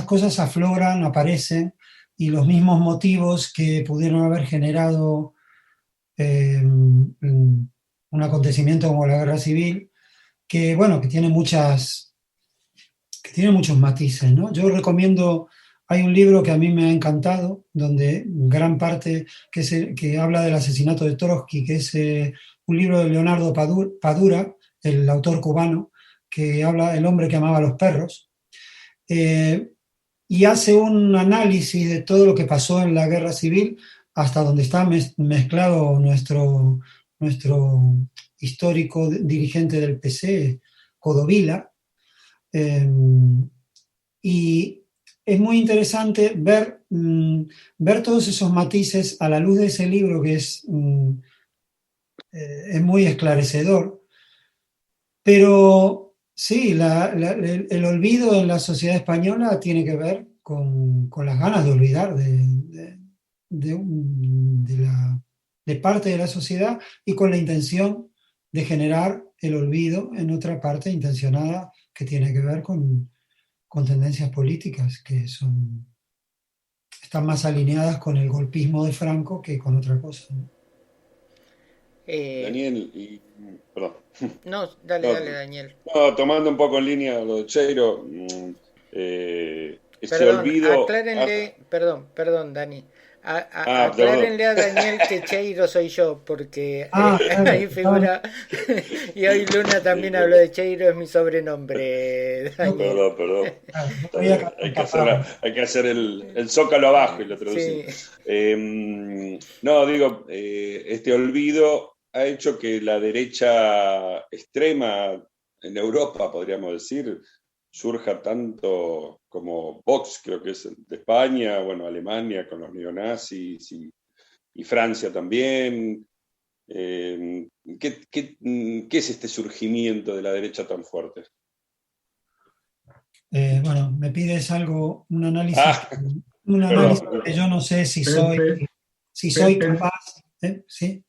cosas afloran, aparecen, y los mismos motivos que pudieron haber generado un acontecimiento como la guerra civil, que tiene muchos matices, ¿no? Yo recomiendo, hay un libro que a mí me ha encantado, donde gran parte que habla del asesinato de Trotsky, que es un libro de Leonardo Padura, el autor cubano, que habla del hombre que amaba a los perros, y hace un análisis de todo lo que pasó en la guerra civil, hasta donde está mezclado nuestro histórico dirigente del PC, Codovila, y es muy interesante ver todos esos matices a la luz de ese libro que es muy esclarecedor. Pero sí, el olvido en la sociedad española tiene que ver con las ganas de olvidar de parte de la sociedad y con la intención de generar el olvido en otra parte intencionada que tiene que ver con tendencias políticas que están más alineadas con el golpismo de Franco que con otra cosa, ¿no? Daniel, perdón. No, dale, No, dale, Daniel. no, tomando un poco en línea lo de Cheiro, ese Perdón, olvido. aclárenle, perdón, Dani. Perdón. Aclárenle a Daniel que Cheiro soy yo, porque Claro, ahí figura, y hoy Luna también habló de Cheiro, es mi sobrenombre, Daniel. Perdón. Claro, Hay que hacer el zócalo abajo y lo traducimos. Sí. No, digo, este olvido ha hecho que la derecha extrema en Europa, podríamos decir, surja tanto como Vox, creo que es de España, bueno, Alemania con los neonazis y Francia también. ¿Qué es este surgimiento de la derecha tan fuerte? Bueno, me pides algo, un análisis que yo no sé si soy capaz. ¿Sí?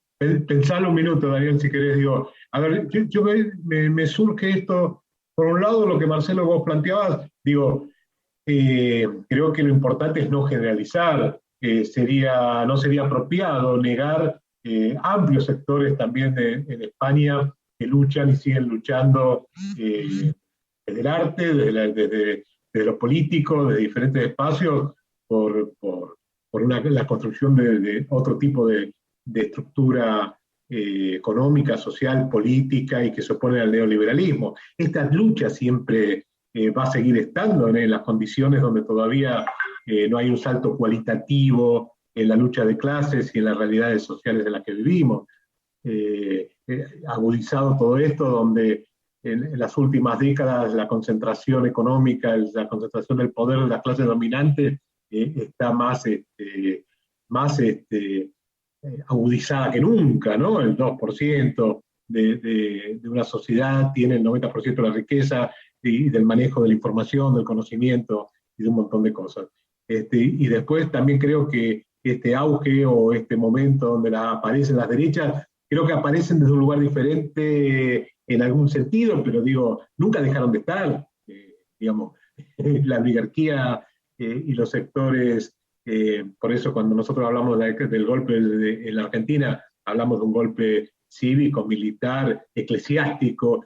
Pensalo un minuto, Daniel, si querés. Digo, a ver, me surge esto, por un lado, lo que Marcelo vos planteabas, digo, creo que lo importante es no generalizar, no sería apropiado negar amplios sectores también en España que luchan y siguen luchando desde el arte, desde lo político, de diferentes espacios, por la construcción de otro tipo de estructura económica, social, política y que se opone al neoliberalismo. Esta lucha siempre va a seguir estando en las condiciones donde todavía no hay un salto cualitativo en la lucha de clases y en las realidades sociales en las que vivimos. Agudizado todo esto, donde en las últimas décadas la concentración económica, la concentración del poder de las clases dominantes está más agudizada que nunca, ¿no? El 2% de una sociedad tiene el 90% de la riqueza y del manejo de la información, del conocimiento y de un montón de cosas. Y después también creo que este auge o este momento donde aparecen las derechas, creo que aparecen desde un lugar diferente en algún sentido, pero digo, nunca dejaron de estar. Digamos, la oligarquía y los sectores, por eso cuando nosotros hablamos del golpe en la Argentina, hablamos de un golpe cívico, militar, eclesiástico,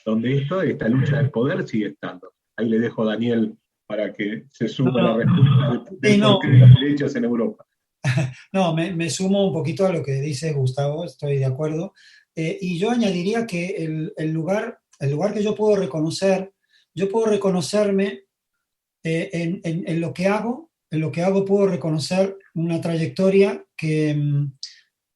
donde esta lucha del poder sigue estando. Ahí le dejo a Daniel para que se sume a la respuesta de por qué las derechas en Europa. No, me sumo un poquito a lo que dice Gustavo, estoy de acuerdo. Y yo añadiría que el lugar que yo puedo reconocerme en lo que hago, puedo reconocer una trayectoria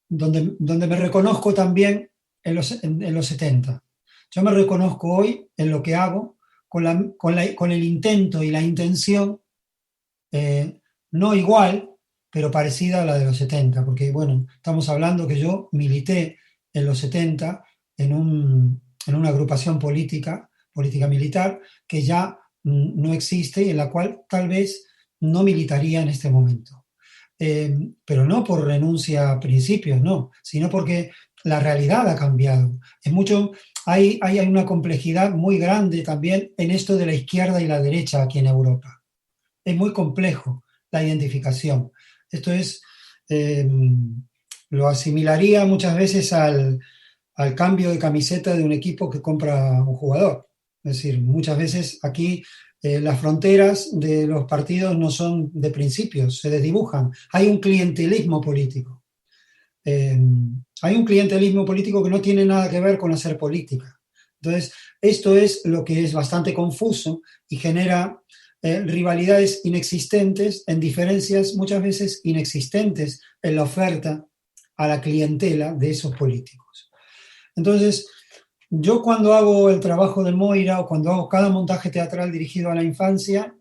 donde me reconozco también en los 70. Yo me reconozco hoy en lo que hago con el intento y la intención, no igual, pero parecida a la de los 70, porque bueno, estamos hablando que yo milité en los 70 en una agrupación política militar que ya no existe y en la cual tal vez no militaría en este momento. Pero no por renuncia a principios, no, sino porque la realidad ha cambiado. Hay una complejidad muy grande también en esto de la izquierda y la derecha aquí en Europa. Es muy complejo la identificación. Esto es, lo asimilaría muchas veces al cambio de camiseta de un equipo que compra un jugador. Es decir, muchas veces aquí las fronteras de los partidos no son de principios, se desdibujan. Hay un clientelismo político. Hay un clientelismo político que no tiene nada que ver con hacer política. Entonces, esto es lo que es bastante confuso y genera rivalidades inexistentes en diferencias muchas veces inexistentes en la oferta a la clientela de esos políticos. Entonces, yo cuando hago el trabajo de Moira o cuando hago cada montaje teatral dirigido a la infancia,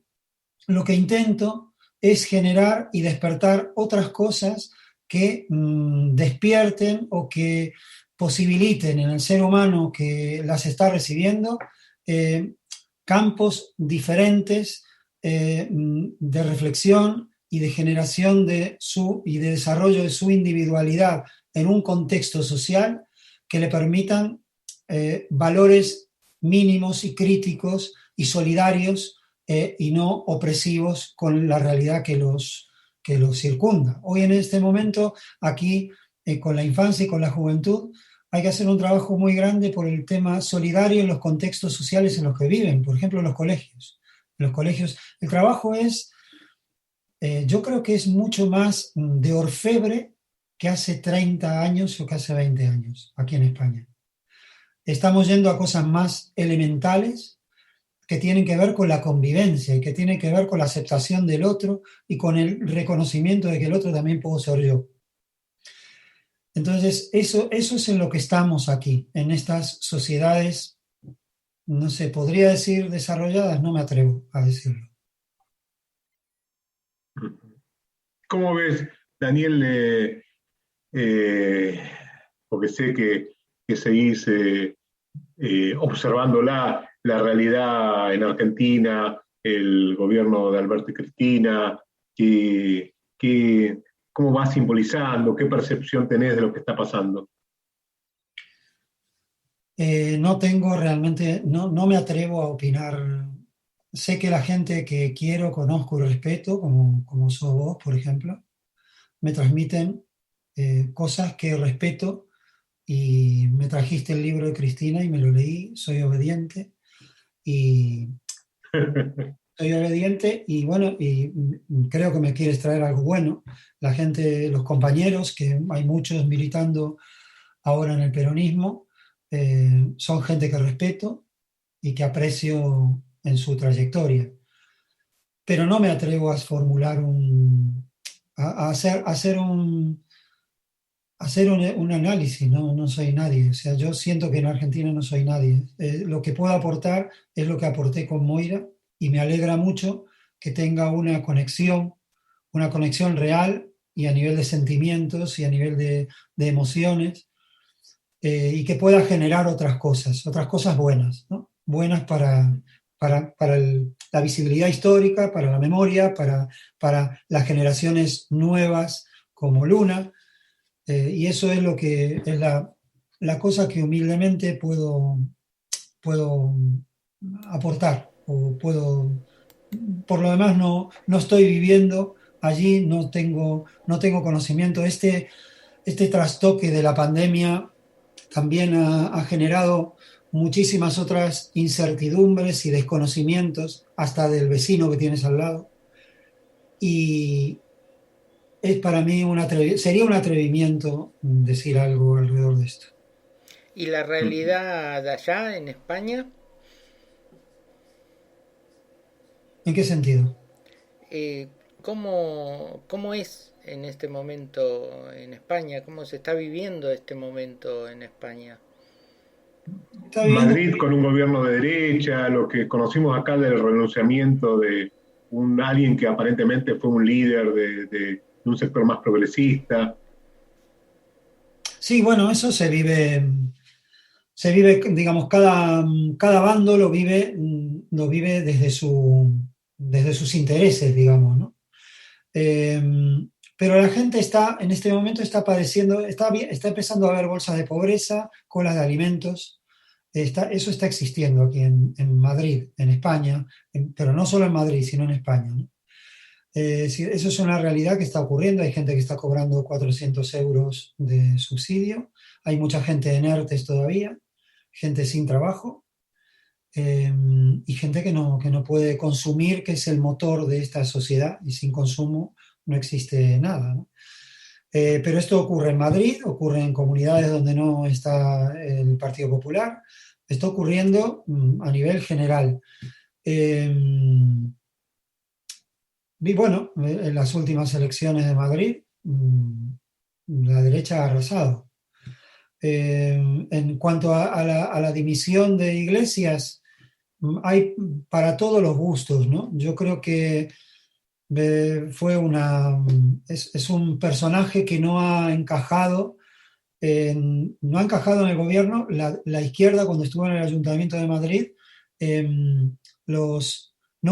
lo que intento es generar y despertar otras cosas que despierten o que posibiliten en el ser humano que las está recibiendo campos diferentes de reflexión y de generación y de desarrollo de su individualidad en un contexto social que le permitan valores mínimos y críticos y solidarios y no opresivos con la realidad que los circunda. Hoy en este momento, aquí, con la infancia y con la juventud, hay que hacer un trabajo muy grande por el tema solidario en los contextos sociales en los que viven, por ejemplo, en los colegios. En los colegios, el trabajo es, yo creo que es mucho más de orfebre que hace 30 años o que hace 20 años aquí en España. Estamos yendo a cosas más elementales que tienen que ver con la convivencia y que tienen que ver con la aceptación del otro y con el reconocimiento de que el otro también puedo ser yo. Entonces, eso es en lo que estamos aquí, en estas sociedades, no sé, podría decir desarrolladas, no me atrevo a decirlo. ¿Cómo ves, Daniel? Porque sé que seguís observando la realidad en Argentina, el gobierno de Alberto y Cristina, ¿cómo va simbolizando? ¿Qué percepción tenés de lo que está pasando? No tengo realmente, no me atrevo a opinar. Sé que la gente que quiero, conozco y respeto, como sos vos, por ejemplo, me transmiten cosas que respeto y me trajiste el libro de Cristina y me lo leí, soy obediente y bueno, y creo que me quieres traer algo bueno. La gente, los compañeros, que hay muchos militando ahora en el peronismo, son gente que respeto y que aprecio en su trayectoria. Pero no me atrevo a formular a hacer un análisis, no soy nadie. O sea, yo siento que en Argentina no soy nadie. Lo que puedo aportar es lo que aporté con Moira y me alegra mucho que tenga una conexión real y a nivel de sentimientos y a nivel de emociones y que pueda generar otras cosas buenas, ¿no? Buenas para la visibilidad histórica, para la memoria, para las generaciones nuevas como Luna. Y eso es lo que es la cosa que humildemente puedo aportar o puedo. Por lo demás no estoy viviendo allí, no tengo conocimiento. Este trastoque de la pandemia también ha generado muchísimas otras incertidumbres y desconocimientos, hasta del vecino que tienes al lado. Y es para mí sería un atrevimiento decir algo alrededor de esto. ¿Y la realidad de allá en España? ¿En qué sentido? ¿Cómo es en este momento en España? ¿Cómo se está viviendo este momento en España? Madrid con un gobierno de derecha, lo que conocimos acá del renunciamiento de alguien que aparentemente fue un líder de un sector más progresista. Sí, bueno, eso se vive, digamos, cada bando lo vive desde sus intereses, digamos, ¿no? Pero la gente en este momento está padeciendo, está empezando a haber bolsas de pobreza, colas de alimentos. Eso está existiendo aquí en Madrid, en España, pero no solo en Madrid, sino en España, ¿no? Eso es una realidad que está ocurriendo. Hay gente que está cobrando 400 euros de subsidio, hay mucha gente en ERTES todavía, gente sin trabajo y gente que no puede consumir, que es el motor de esta sociedad, y sin consumo no existe nada, ¿no? Pero esto ocurre en Madrid, ocurre en comunidades donde no está el Partido Popular, está ocurriendo a nivel general. Y bueno, en las últimas elecciones de Madrid, la derecha ha arrasado. En cuanto a la dimisión de Iglesias, hay para todos los gustos, ¿no? Yo creo que es un personaje que no ha encajado no ha encajado en el gobierno. La izquierda, cuando estuvo en el Ayuntamiento de Madrid, eh, no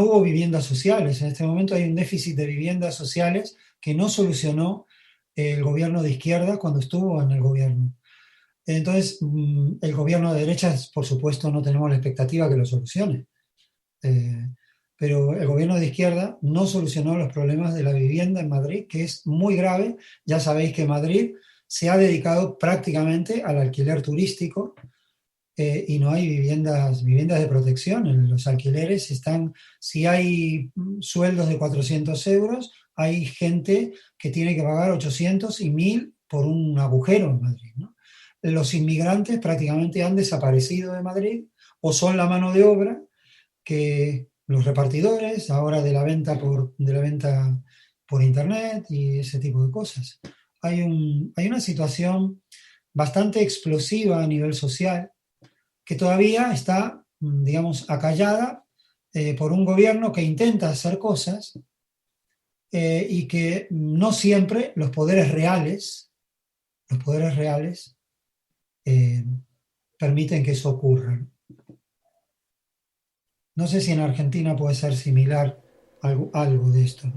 hubo viviendas sociales. En este momento hay un déficit de viviendas sociales que no solucionó el gobierno de izquierda cuando estuvo en el gobierno. Entonces, el gobierno de derechas, por supuesto, no tenemos la expectativa que lo solucione. Pero el gobierno de izquierda no solucionó los problemas de la vivienda en Madrid, que es muy grave. Ya sabéis que Madrid se ha dedicado prácticamente al alquiler turístico y no hay viviendas de protección. Los alquileres están, si hay sueldos de 400 euros, hay gente que tiene que pagar 800 y 1000 por un agujero en Madrid, ¿no? Los inmigrantes prácticamente han desaparecido de Madrid o son la mano de obra que los repartidores ahora de la venta por internet y ese tipo de cosas. Hay una situación bastante explosiva a nivel social que todavía está, digamos, acallada por un gobierno que intenta hacer cosas y que no siempre los poderes reales permiten que eso ocurra. No sé si en Argentina puede ser similar algo de esto.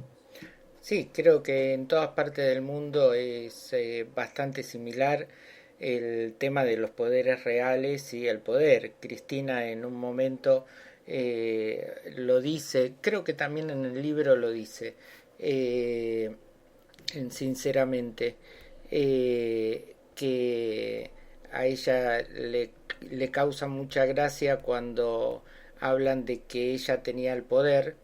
Sí, creo que en todas partes del mundo es bastante similar el tema de los poderes reales y el poder. Cristina en un momento lo dice, creo que también en el libro lo dice, sinceramente, que a ella le causa mucha gracia cuando hablan de que ella tenía el poder,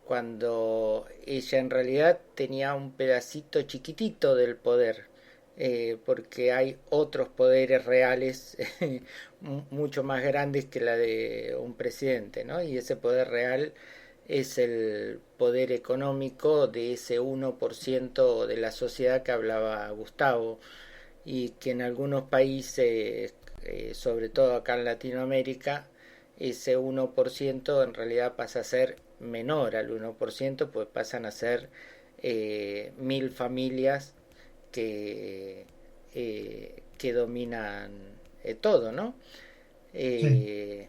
cuando ella en realidad tenía un pedacito chiquitito del poder, porque hay otros poderes reales mucho más grandes que la de un presidente, ¿no? Y ese poder real es el poder económico de ese 1% de la sociedad que hablaba Gustavo, y que en algunos países, sobre todo acá en Latinoamérica, ese 1% en realidad pasa a ser menor al 1%, pues pasan a ser 1000 familias que dominan todo, ¿no? Sí.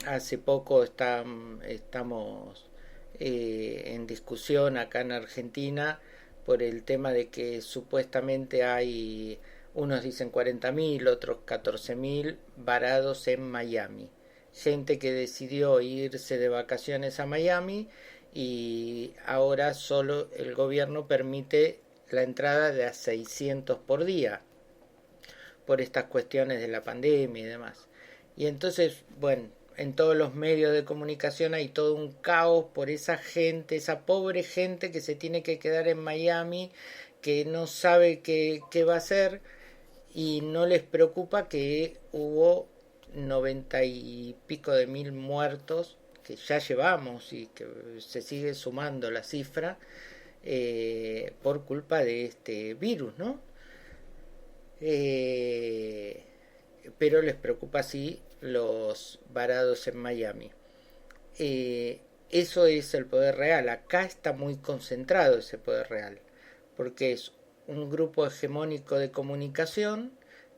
Hace poco estamos en discusión acá en Argentina por el tema de que supuestamente hay, unos dicen 40.000, otros 14.000 varados en Miami. Gente que decidió irse de vacaciones a Miami y ahora solo el gobierno permite la entrada de a 600 por día por estas cuestiones de la pandemia y demás. Y entonces, bueno, en todos los medios de comunicación hay todo un caos por esa gente, esa pobre gente que se tiene que quedar en Miami, que no sabe qué va a hacer y no les preocupa que hubo 90 y pico de mil muertos que ya llevamos y que se sigue sumando la cifra por culpa de este virus, ¿no? Pero les preocupa sí los varados en Miami. Eso es el poder real. Acá está muy concentrado ese poder real, porque es un grupo hegemónico de comunicación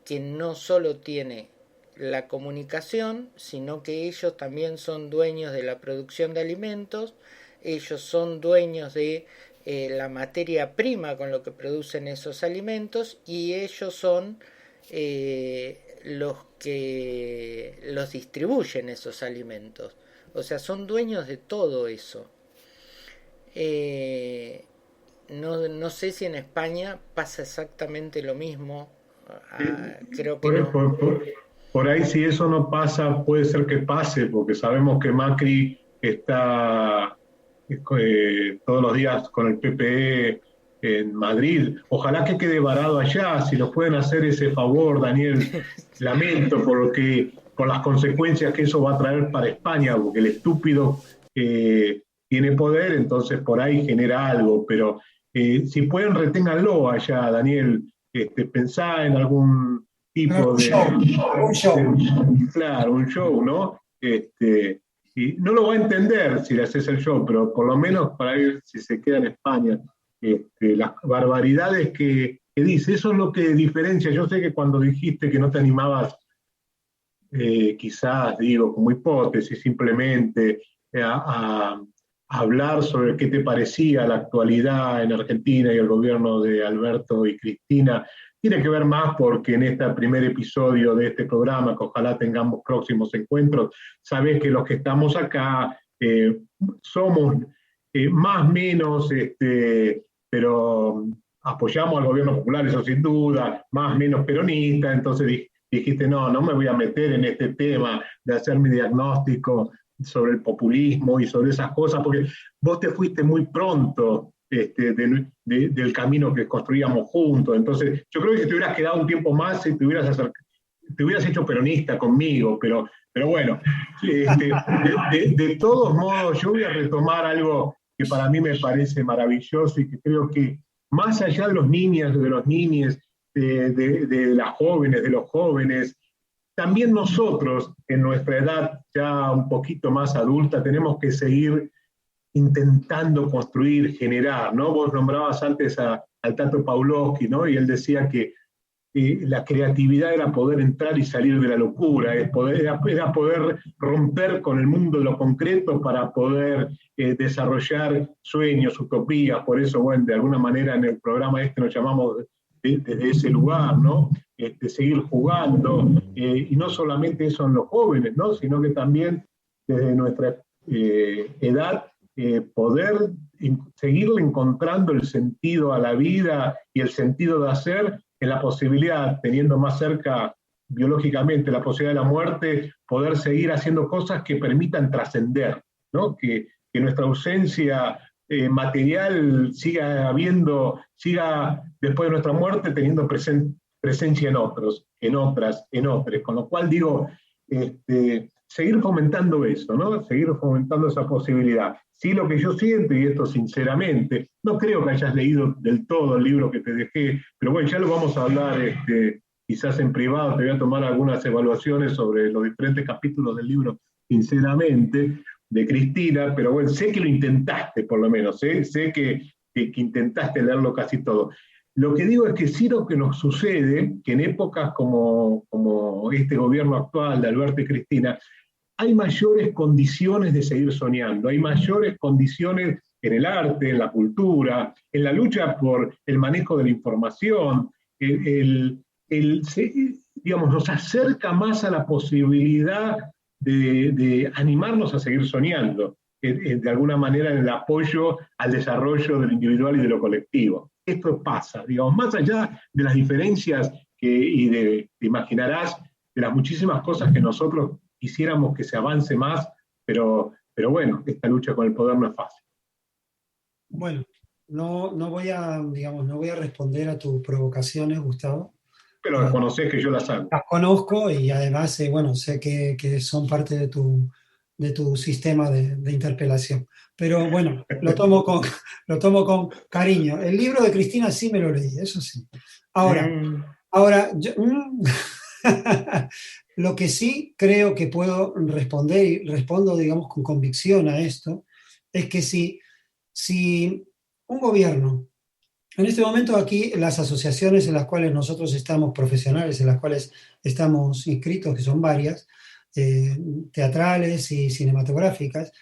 que no solo tiene la comunicación, sino que ellos también son dueños de la producción de alimentos, ellos son dueños de la materia prima con lo que producen esos alimentos, y ellos son los que los distribuyen esos alimentos. O sea, son dueños de todo eso. No sé si en España pasa exactamente lo mismo. Creo que no. Por ahí, si eso no pasa, puede ser que pase, porque sabemos que Macri está todos los días con el PPE en Madrid. Ojalá que quede varado allá. Si nos pueden hacer ese favor, Daniel, lamento por las consecuencias que eso va a traer para España, porque el estúpido tiene poder, entonces por ahí genera algo. Pero si pueden, reténganlo allá, Daniel. Pensá en algún tipo Un show. Claro, un show, ¿no? Y no lo va a entender si le haces el show, pero por lo menos para ver si se queda en España, las barbaridades que dice, eso es lo que diferencia. Yo sé que cuando dijiste que no te animabas, quizás, digo, como hipótesis, simplemente a hablar sobre qué te parecía la actualidad en Argentina y el gobierno de Alberto y Cristina, tiene que ver más porque en este primer episodio de este programa, que ojalá tengamos próximos encuentros, sabés que los que estamos acá somos más o menos, pero apoyamos al gobierno popular, eso sin duda, más o menos peronista, entonces dijiste, no me voy a meter en este tema de hacer mi diagnóstico sobre el populismo y sobre esas cosas, porque vos te fuiste muy pronto del camino que construíamos juntos. Entonces, yo creo que si te hubieras quedado un tiempo más, te hubieras hecho peronista conmigo, pero bueno, de todos modos, yo voy a retomar algo que para mí me parece maravilloso y que creo que más allá de los niños, de los niñes, de las jóvenes, de los jóvenes, también nosotros, en nuestra edad ya un poquito más adulta, tenemos que seguir intentando construir, generar, ¿no? Vos nombrabas antes al Tato Pavlovsky, ¿no? Y él decía que la creatividad era poder entrar y salir de la locura, era poder romper con el mundo de lo concreto para poder desarrollar sueños, utopías. Por eso, bueno, de alguna manera en el programa nos llamamos desde ese lugar, ¿no? Seguir jugando, y no solamente eso en los jóvenes, ¿no? Sino que también desde nuestra edad poder seguirle encontrando el sentido a la vida y el sentido de hacer, en la posibilidad, teniendo más cerca biológicamente la posibilidad de la muerte, poder seguir haciendo cosas que permitan trascender, ¿no? Que nuestra ausencia material siga después de nuestra muerte teniendo presencia en otros, en otras, en otros. Con lo cual digo, seguir fomentando eso, ¿no? Seguir fomentando esa posibilidad. Sí, lo que yo siento, y esto sinceramente, no creo que hayas leído del todo el libro que te dejé, pero bueno, ya lo vamos a hablar quizás en privado, te voy a tomar algunas evaluaciones sobre los diferentes capítulos del libro, sinceramente, de Cristina, pero bueno, sé que lo intentaste por lo menos, sé que intentaste leerlo casi todo. Lo que digo es que sí, lo que nos sucede, que en épocas como este gobierno actual de Alberto y Cristina, hay mayores condiciones de seguir soñando, hay mayores condiciones en el arte, en la cultura, en la lucha por el manejo de la información, digamos, nos acerca más a la posibilidad de animarnos a seguir soñando, de alguna manera en el apoyo al desarrollo del individual y de lo colectivo. Esto pasa, digamos, más allá de las diferencias te imaginarás, de las muchísimas cosas que nosotros quisiéramos que se avance más, pero bueno, esta lucha con el poder no es fácil. Bueno, no voy a responder a tus provocaciones, Gustavo. Pero reconocés que yo las hago. Las conozco y además, bueno, sé que son parte de tu sistema de interpelación. Pero bueno, lo tomo con cariño. El libro de Cristina sí me lo leí, eso sí. Ahora lo que sí creo que puedo responder, y respondo, digamos, con convicción a esto, es que si un gobierno, en este momento aquí las asociaciones en las cuales nosotros estamos profesionales, en las cuales estamos inscritos, que son varias, teatrales y cinematográficas,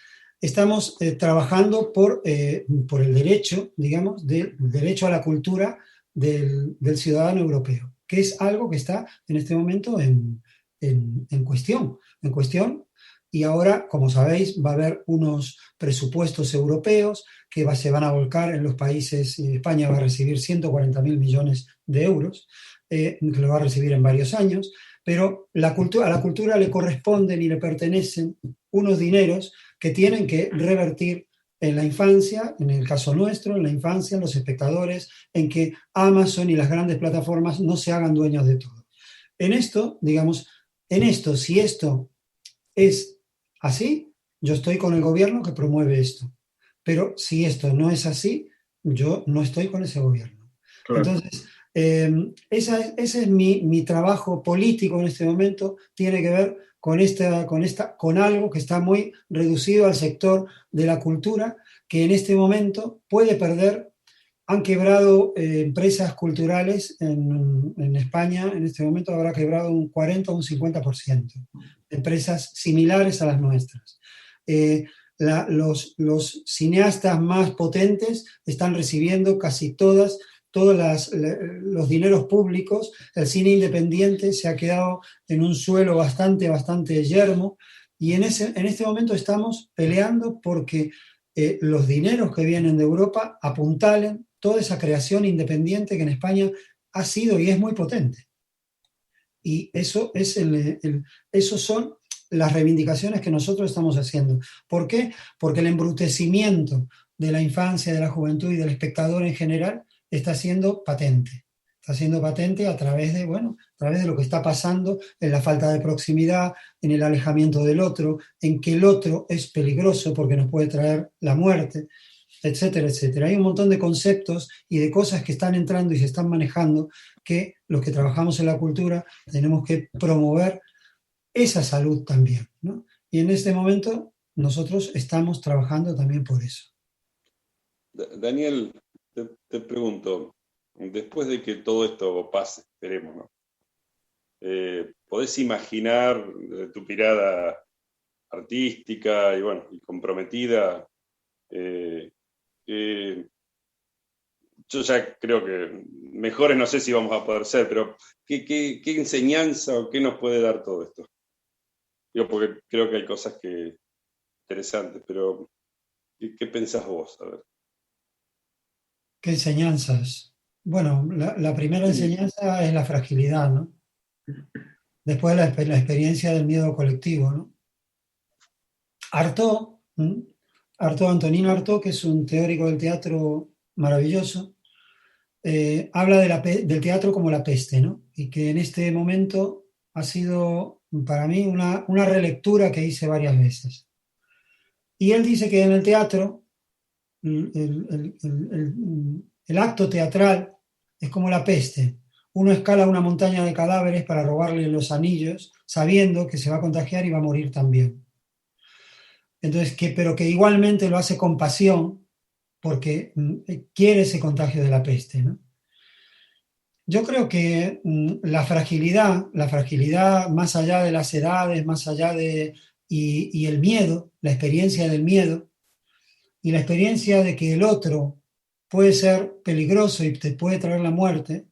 estamos trabajando por el derecho, digamos, del derecho a la cultura del ciudadano europeo, que es algo que está en este momento en cuestión, y ahora, como sabéis, va a haber unos presupuestos europeos que se van a volcar en los países, y España va a recibir 140.000 millones de euros, que lo va a recibir en varios años, pero a la cultura le corresponden y le pertenecen unos dineros que tienen que revertir en la infancia, en el caso nuestro, en la infancia, en los espectadores, en que Amazon y las grandes plataformas no se hagan dueños de todo. En esto, digamos, si esto es así, yo estoy con el gobierno que promueve esto. Pero si esto no es así, yo no estoy con ese gobierno. Claro. Entonces, Ese es mi trabajo político en este momento, tiene que ver con algo que está muy reducido al sector de la cultura, que en este momento puede perder. Han quebrado empresas culturales en España, en este momento habrá quebrado un 40 o un 50%, empresas similares a las nuestras. Los cineastas más potentes están recibiendo casi todos los dineros públicos. El cine independiente se ha quedado en un suelo bastante yermo, y en este momento estamos peleando porque los dineros que vienen de Europa apuntalen toda esa creación independiente que en España ha sido y es muy potente. Y eso esos son las reivindicaciones que nosotros estamos haciendo. ¿Por qué? Porque el embrutecimiento de la infancia, de la juventud y del espectador en general está siendo patente. Está siendo patente a través de lo que está pasando en la falta de proximidad, en el alejamiento del otro, en que el otro es peligroso porque nos puede traer la muerte, etcétera, etcétera. Hay un montón de conceptos y de cosas que están entrando y se están manejando que los que trabajamos en la cultura tenemos que promover esa salud también, ¿no? Y en este momento nosotros estamos trabajando también por eso. Daniel, te pregunto, después de que todo esto pase, esperemos, ¿no? ¿Podés imaginar tu mirada artística y comprometida? Yo ya creo que mejores no sé si vamos a poder ser, pero ¿qué enseñanza o qué nos puede dar todo esto? Yo porque creo que hay cosas interesantes, pero ¿qué pensás vos? A ver. ¿Qué enseñanzas? Bueno, la primera enseñanza es la fragilidad, ¿no? Después la experiencia del miedo colectivo, ¿no? Antonin Artaud, que es un teórico del teatro maravilloso, habla del teatro como la peste, ¿no? Y que en este momento ha sido para mí una relectura que hice varias veces. Y él dice que en el teatro, el acto teatral es como la peste. Uno escala una montaña de cadáveres para robarle los anillos, sabiendo que se va a contagiar y va a morir también. Entonces, pero que igualmente lo hace con pasión, porque quiere ese contagio de la peste, ¿no? Yo creo que la fragilidad más allá de las edades, más allá y el miedo, la experiencia del miedo y la experiencia de que el otro puede ser peligroso y te puede traer la muerte,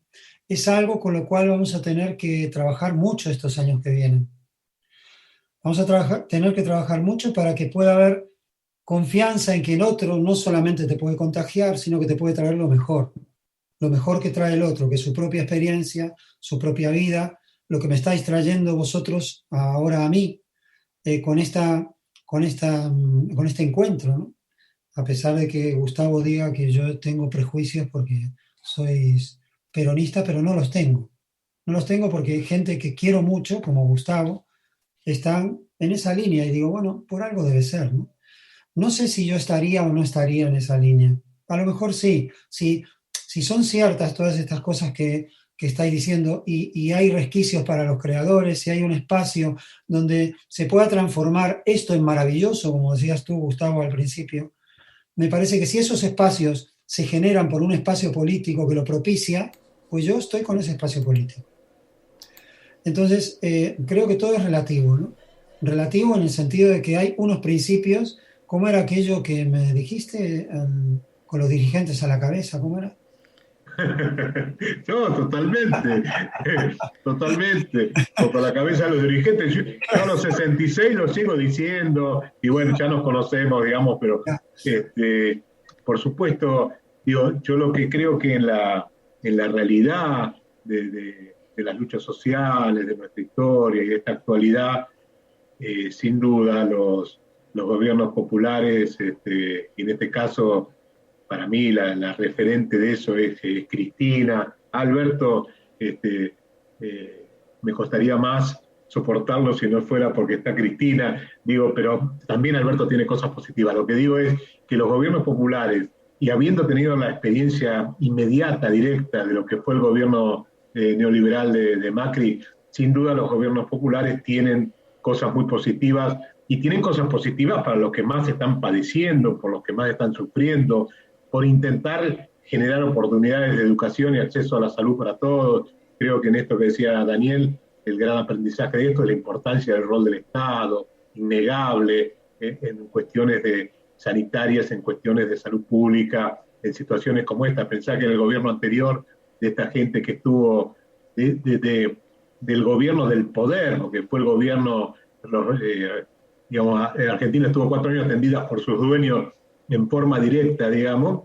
es algo con lo cual vamos a tener que trabajar mucho estos años que vienen. Vamos a tener que trabajar mucho para que pueda haber confianza en que el otro no solamente te puede contagiar, sino que te puede traer lo mejor que trae el otro, que es su propia experiencia, su propia vida, lo que me estáis trayendo vosotros ahora a mí, con este encuentro, ¿no? A pesar de que Gustavo diga que yo tengo prejuicios porque sois peronistas, pero no los tengo. No los tengo porque gente que quiero mucho, como Gustavo, están en esa línea y digo, bueno, por algo debe ser, ¿no? No sé si yo estaría o no estaría en esa línea. A lo mejor sí. Si son ciertas todas estas cosas que estáis diciendo y hay resquicios para los creadores, si hay un espacio donde se pueda transformar esto en maravilloso, como decías tú, Gustavo, al principio, me parece que si esos espacios se generan por un espacio político que lo propicia, pues yo estoy con ese espacio político. Entonces, creo que todo es relativo, ¿no? Relativo en el sentido de que hay unos principios, ¿cómo era aquello que me dijiste con los dirigentes a la cabeza? ¿Cómo era? No, totalmente, o con la cabeza de los dirigentes. Yo a los 66 lo sigo diciendo, y bueno, ya nos conocemos, digamos, pero por supuesto, digo, yo lo que creo que en la realidad de las luchas sociales, de nuestra historia y de esta actualidad, sin duda los gobiernos populares, y en este caso, para mí la referente de eso es Cristina. Alberto, me costaría más soportarlo si no fuera porque está Cristina, digo, pero también Alberto tiene cosas positivas. Lo que digo es que los gobiernos populares y habiendo tenido la experiencia inmediata, directa de lo que fue el gobierno neoliberal de Macri, sin duda los gobiernos populares tienen cosas muy positivas y tienen cosas positivas para los que más están padeciendo, por los que más están sufriendo, por intentar generar oportunidades de educación y acceso a la salud para todos. Creo que en esto que decía Daniel, el gran aprendizaje de esto es la importancia del rol del Estado, innegable, en cuestiones sanitarias, en cuestiones de salud pública, en situaciones como esta. Pensá que en el gobierno anterior, de esta gente que estuvo del gobierno del poder, porque fue el gobierno, digamos, Argentina estuvo 4 años atendida por sus dueños en forma directa, digamos,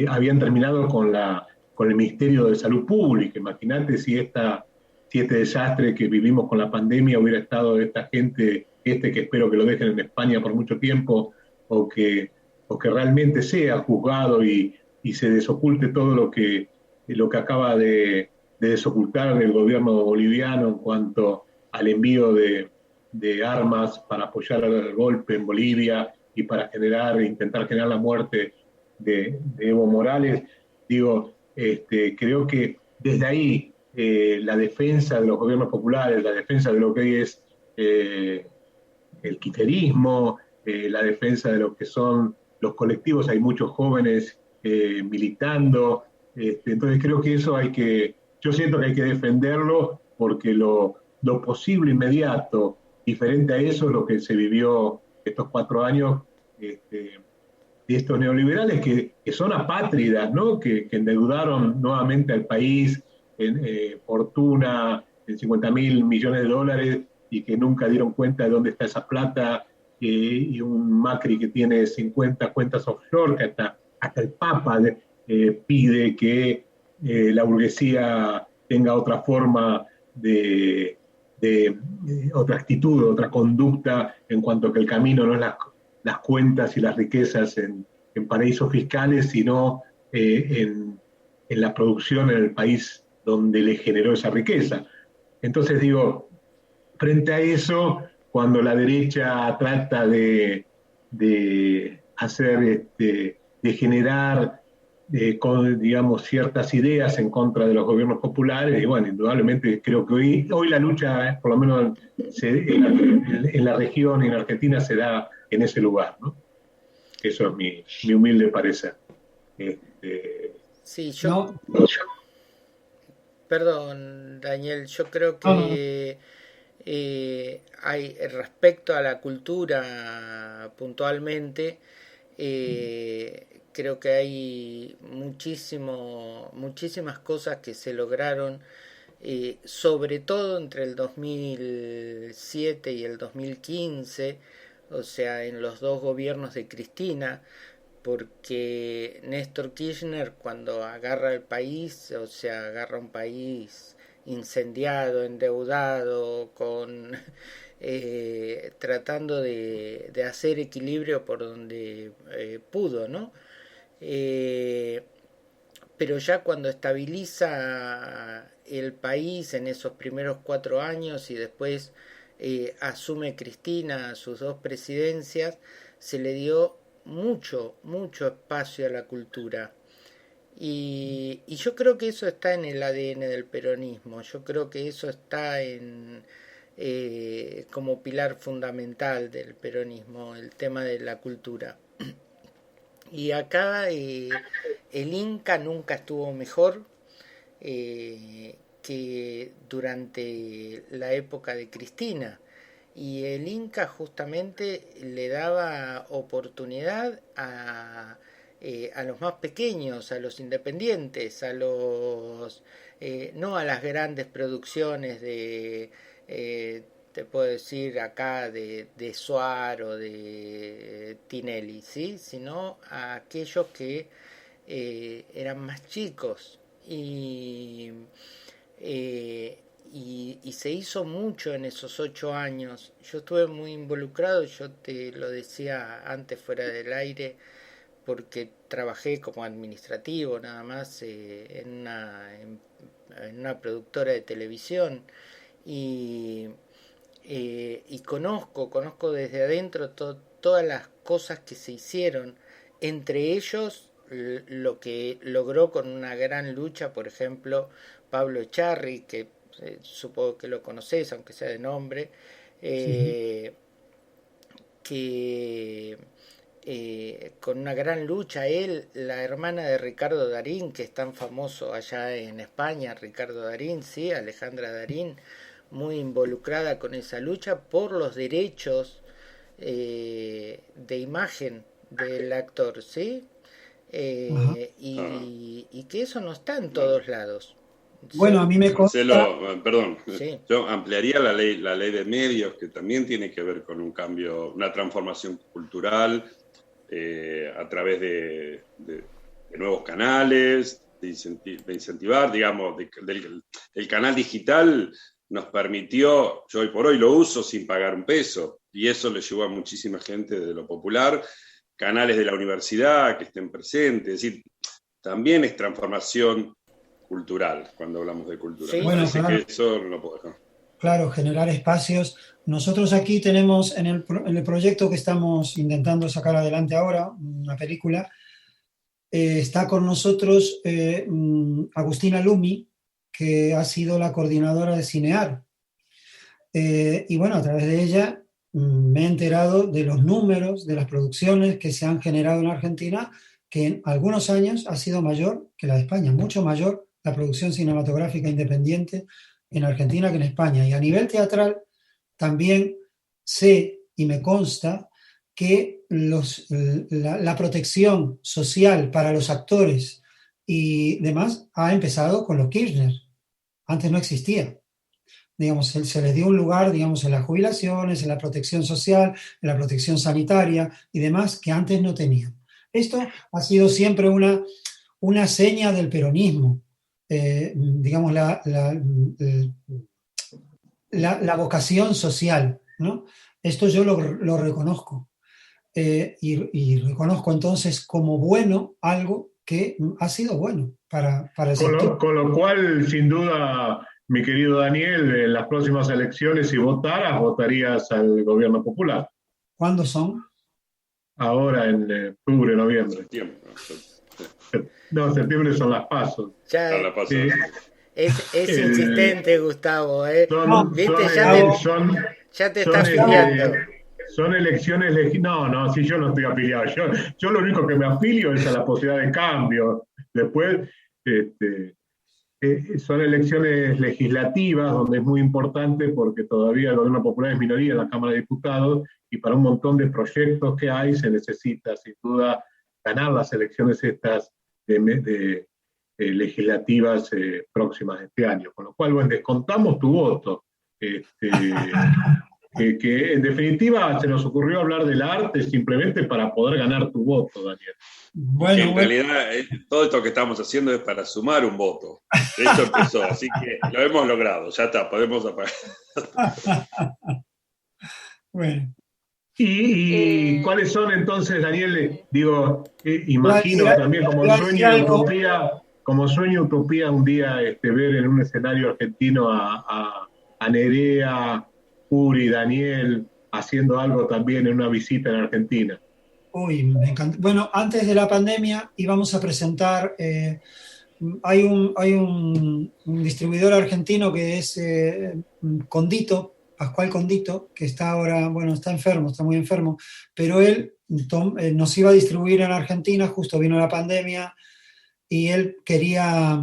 habían terminado con el Ministerio de Salud Pública. Imagínate si este desastre que vivimos con la pandemia hubiera estado de esta gente, que espero que lo dejen en España por mucho tiempo, o que realmente sea juzgado y se desoculte todo lo que acaba de desocultar el gobierno boliviano en cuanto al envío de armas para apoyar el golpe en Bolivia y para intentar generar la muerte de Evo Morales. Digo, creo que desde ahí la defensa de los gobiernos populares, la defensa de lo que hoy es el kirchnerismo, la defensa de lo que son los colectivos, hay muchos jóvenes militando, entonces creo que yo siento que hay que defenderlo porque lo posible inmediato, diferente a eso, es lo que se vivió estos 4 años de estos neoliberales que son apátridas, ¿no? que endeudaron nuevamente al país en fortuna en 50.000 millones de dólares y que nunca dieron cuenta de dónde está esa plata, y un Macri que tiene 50 cuentas offshore, que hasta el Papa pide que la burguesía tenga otra forma otra actitud, otra conducta, en cuanto a que el camino no es las cuentas y las riquezas en paraísos fiscales, sino en la producción en el país donde le generó esa riqueza. Entonces digo, frente a eso, cuando la derecha trata de hacer, de generar, digamos, ciertas ideas en contra de los gobiernos populares, y bueno, indudablemente creo que hoy la lucha, por lo menos en la región y en Argentina, se da en ese lugar, ¿no? Eso es mi humilde parecer. Sí, No, perdón, Daniel, yo creo no, no, que hay respecto a la cultura puntualmente, creo que hay muchísimas cosas que se lograron, sobre todo entre el 2007 y el 2015, o sea, en los dos gobiernos de Cristina, porque Néstor Kirchner cuando agarra el país, o sea, agarra un país incendiado, endeudado, con tratando de hacer equilibrio por donde pudo, ¿no? Pero ya cuando estabiliza el país en esos primeros 4 años y después asume Cristina sus 2 presidencias, se le dio mucho espacio a la cultura. Y yo creo que eso está en el ADN del peronismo, yo creo que eso está como pilar fundamental del peronismo, el tema de la cultura. Y acá el Inca nunca estuvo mejor que durante la época de Cristina. Y el Inca justamente le daba oportunidad a los más pequeños, a los independientes, no a las grandes producciones te puedo decir acá de Suar o de Tinelli, ¿sí? Sino a aquellos que eran más chicos y se hizo mucho en esos 8 años. Yo estuve muy involucrado, yo te lo decía antes fuera del aire, porque trabajé como administrativo nada más en una productora de televisión y conozco desde adentro todas las cosas que se hicieron entre ellos lo que logró con una gran lucha, por ejemplo, Pablo Echarri, que supongo que lo conocés, aunque sea de nombre, Sí. que con una gran lucha él, la hermana de Ricardo Darín, que es tan famoso allá en España, Ricardo Darín, sí, Alejandra Darín, muy involucrada con esa lucha por los derechos de imagen del actor, ¿sí? Ajá. Y que eso no está en todos lados. Bueno, a mí me consta, Marcelo, perdón, Sí. yo ampliaría la ley de medios, que también tiene que ver con un cambio, una transformación cultural a través de nuevos canales, de incentivar, digamos, el canal digital nos permitió, yo hoy por hoy lo uso sin pagar un peso, y eso le llevó a muchísima gente de lo popular, canales de la universidad que estén presentes, es decir, también es transformación cultural, cuando hablamos de cultura. Sí. Me bueno, parece claro, que eso no lo puedo dejar. claro, generar espacios. Nosotros aquí tenemos en el proyecto que estamos intentando sacar adelante ahora, una película, está con nosotros Agustina Lumi, que ha sido la coordinadora de Cinear. Y bueno, a través de ella me he enterado de los números, de las producciones que se han generado en Argentina, que en algunos años ha sido mayor que la de España, mucho mayor la producción cinematográfica independiente en Argentina que en España. Y a nivel teatral también sé y me consta que la protección social para los actores y demás ha empezado con los Kirchner. Antes no existía. Digamos, se les dio un lugar, digamos, en las jubilaciones, en la protección social, en la protección sanitaria y demás que antes no tenían. Esto ha sido siempre una seña del peronismo, digamos, la vocación social, ¿no? Esto yo lo reconozco. Y reconozco entonces como bueno algo que ha sido bueno para el sector. Con lo cual, sin duda, mi querido Daniel, en las próximas elecciones, si votaras, votarías al gobierno popular. ¿Cuándo son? Ahora en octubre, noviembre. Septiembre, No, septiembre son las pasos. Ya la paso. es insistente, Gustavo, Son, ¿viste? son, Ya te son, estás filiando. son elecciones no, si yo no estoy afiliado, yo lo único que me afilio es a la posibilidad de cambio. Después, son elecciones legislativas donde es muy importante porque todavía el gobierno popular es minoría en la Cámara de Diputados y para un montón de proyectos que hay se necesita sin duda ganar las elecciones estas legislativas próximas de este año. Con lo cual, bueno, descontamos tu voto. Que en definitiva se nos ocurrió hablar del arte simplemente para poder ganar tu voto, Daniel. Bueno, en realidad todo esto que estamos haciendo es para sumar un voto. Esto empezó, así que lo hemos logrado. Ya está, podemos apagar. bueno. ¿Y cuáles son entonces, Daniel? Digo, imagino también como sueño utopía un día ver en un escenario argentino a Nerea, Puri, Daniel haciendo algo también en una visita en Argentina. Uy, me encanta. Bueno, antes de la pandemia íbamos a presentar, hay un distribuidor argentino que es Condito, Pascual Condito, que está ahora, bueno, está enfermo, está muy enfermo, pero él nos iba a distribuir en Argentina, justo vino la pandemia, y él quería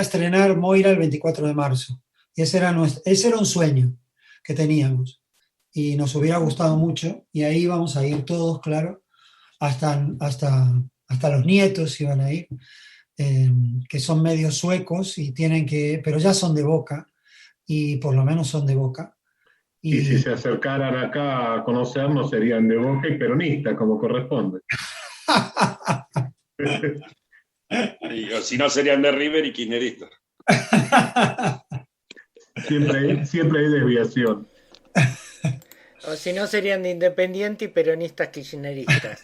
estrenar Moira el 24 de marzo. Y ese era un sueño que teníamos. Y nos hubiera gustado mucho, y ahí vamos a ir todos, claro, hasta los nietos iban a ir, que son medio suecos y pero ya son de Boca, y por lo menos son de Boca. Y si se acercaran acá a conocernos serían de Boca y peronistas, como corresponde. O si no, serían de River y kirchneristas. Siempre hay desviación. O si no, serían de Independiente y peronistas kirchneristas.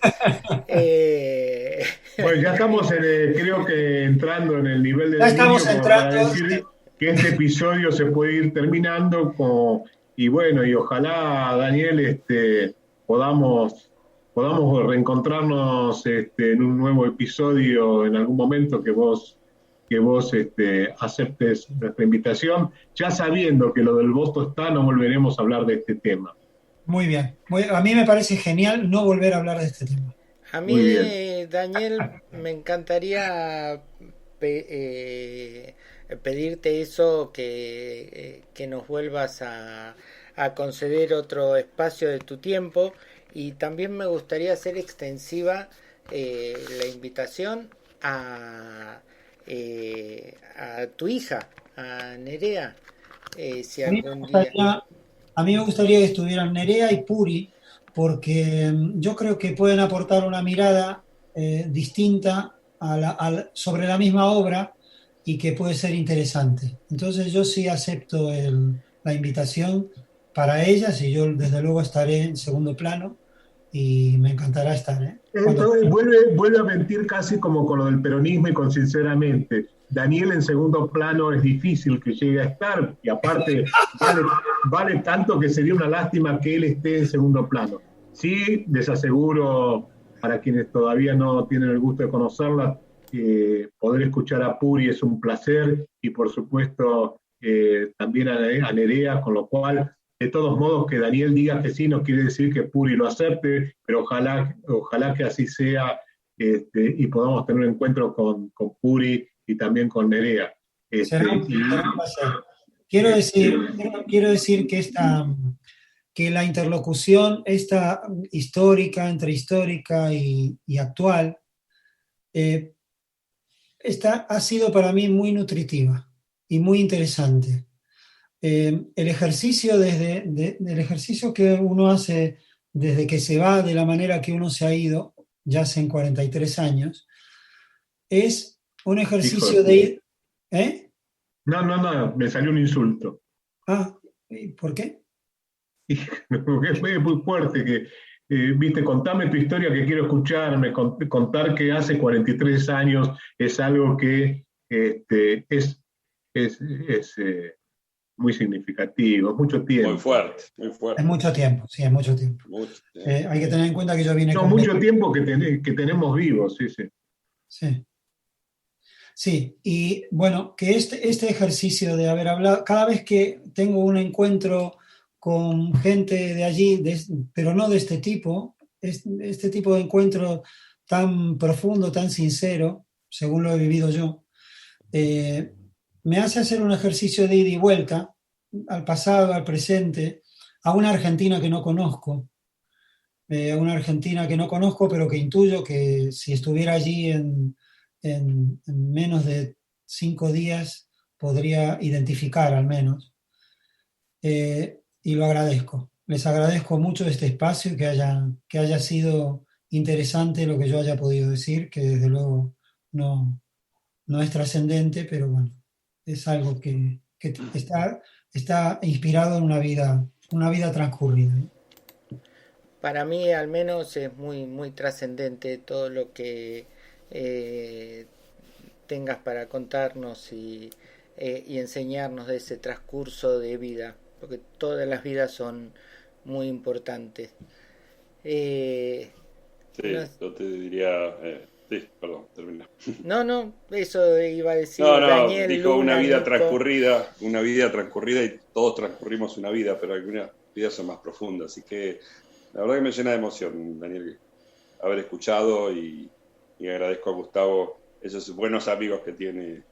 Bueno, ya estamos, creo que entrando en el nivel de delirio para decir que este episodio se puede ir terminando y bueno, y ojalá, Daniel, podamos podamos reencontrarnos en un nuevo episodio en algún momento que vos aceptes nuestra invitación, ya sabiendo que lo del voto está, no volveremos a hablar de este tema. Muy bien. A mí me parece genial no volver a hablar de este tema. A Muy bien. mí, Daniel, me encantaría pedirte eso, que nos vuelvas a conceder otro espacio de tu tiempo, y también me gustaría hacer extensiva la invitación a tu hija, a Nerea, si A mí me algún día... gustaría, a mí me gustaría que estuvieran Nerea y Puri, porque yo creo que pueden aportar una mirada distinta sobre la misma obra y que puede ser interesante. Entonces yo sí acepto la invitación para ellas y yo desde luego estaré en segundo plano y me encantará estar. Entonces vuelve a mentir casi como con lo del peronismo y con sinceramente. Daniel en segundo plano es difícil que llegue a estar y aparte vale tanto que sería una lástima que él esté en segundo plano. Sí, les aseguro para quienes todavía no tienen el gusto de conocerla, poder escuchar a Puri es un placer y por supuesto también a Nerea, con lo cual de todos modos, que Daniel diga que sí no quiere decir que Puri lo acepte, pero ojalá que así sea y podamos tener un encuentro con Puri y también con Nerea. Será un placer. Quiero decir que la interlocución esta histórica, entre histórica y actual, ha sido para mí muy nutritiva y muy interesante. El ejercicio el ejercicio que uno hace desde que se va de la manera que uno se ha ido, ya hace 43 años, es un ejercicio de ir... ¿Eh? No, me salió un insulto. Ah, ¿por qué? Porque fue muy fuerte que, viste, contame tu historia que quiero escucharme, contar que hace 43 años es algo que es muy significativo, es mucho tiempo. Muy fuerte, muy fuerte. Es mucho tiempo, sí, es mucho tiempo. Hay que tener en cuenta que yo vine con... mucho tiempo que tenemos vivos, sí. Sí. Sí, y bueno, que este ejercicio de haber hablado, cada vez que tengo un encuentro con gente de allí, pero no de este tipo, este tipo de encuentro tan profundo, tan sincero, según lo he vivido yo, me hace hacer un ejercicio de ida y vuelta al pasado, al presente, a una Argentina que no conozco, pero que intuyo que si estuviera allí en menos de 5 días podría identificar al menos. Y lo agradezco. Les agradezco mucho este espacio y que haya sido interesante lo que yo haya podido decir, que desde luego no es trascendente, pero bueno, es algo que está inspirado en una vida transcurrida. Para mí al menos es muy, muy trascendente todo lo que tengas para contarnos y enseñarnos de ese transcurso de vida, porque todas las vidas son muy importantes. Sí, yo te diría... sí, perdón, termina. No, eso iba a decir No, Daniel, dijo Luna, una vida Nico. una vida transcurrida y todos transcurrimos una vida, pero algunas vidas son más profundas, así que la verdad que me llena de emoción, Daniel, haber escuchado y agradezco a Gustavo esos buenos amigos que tiene,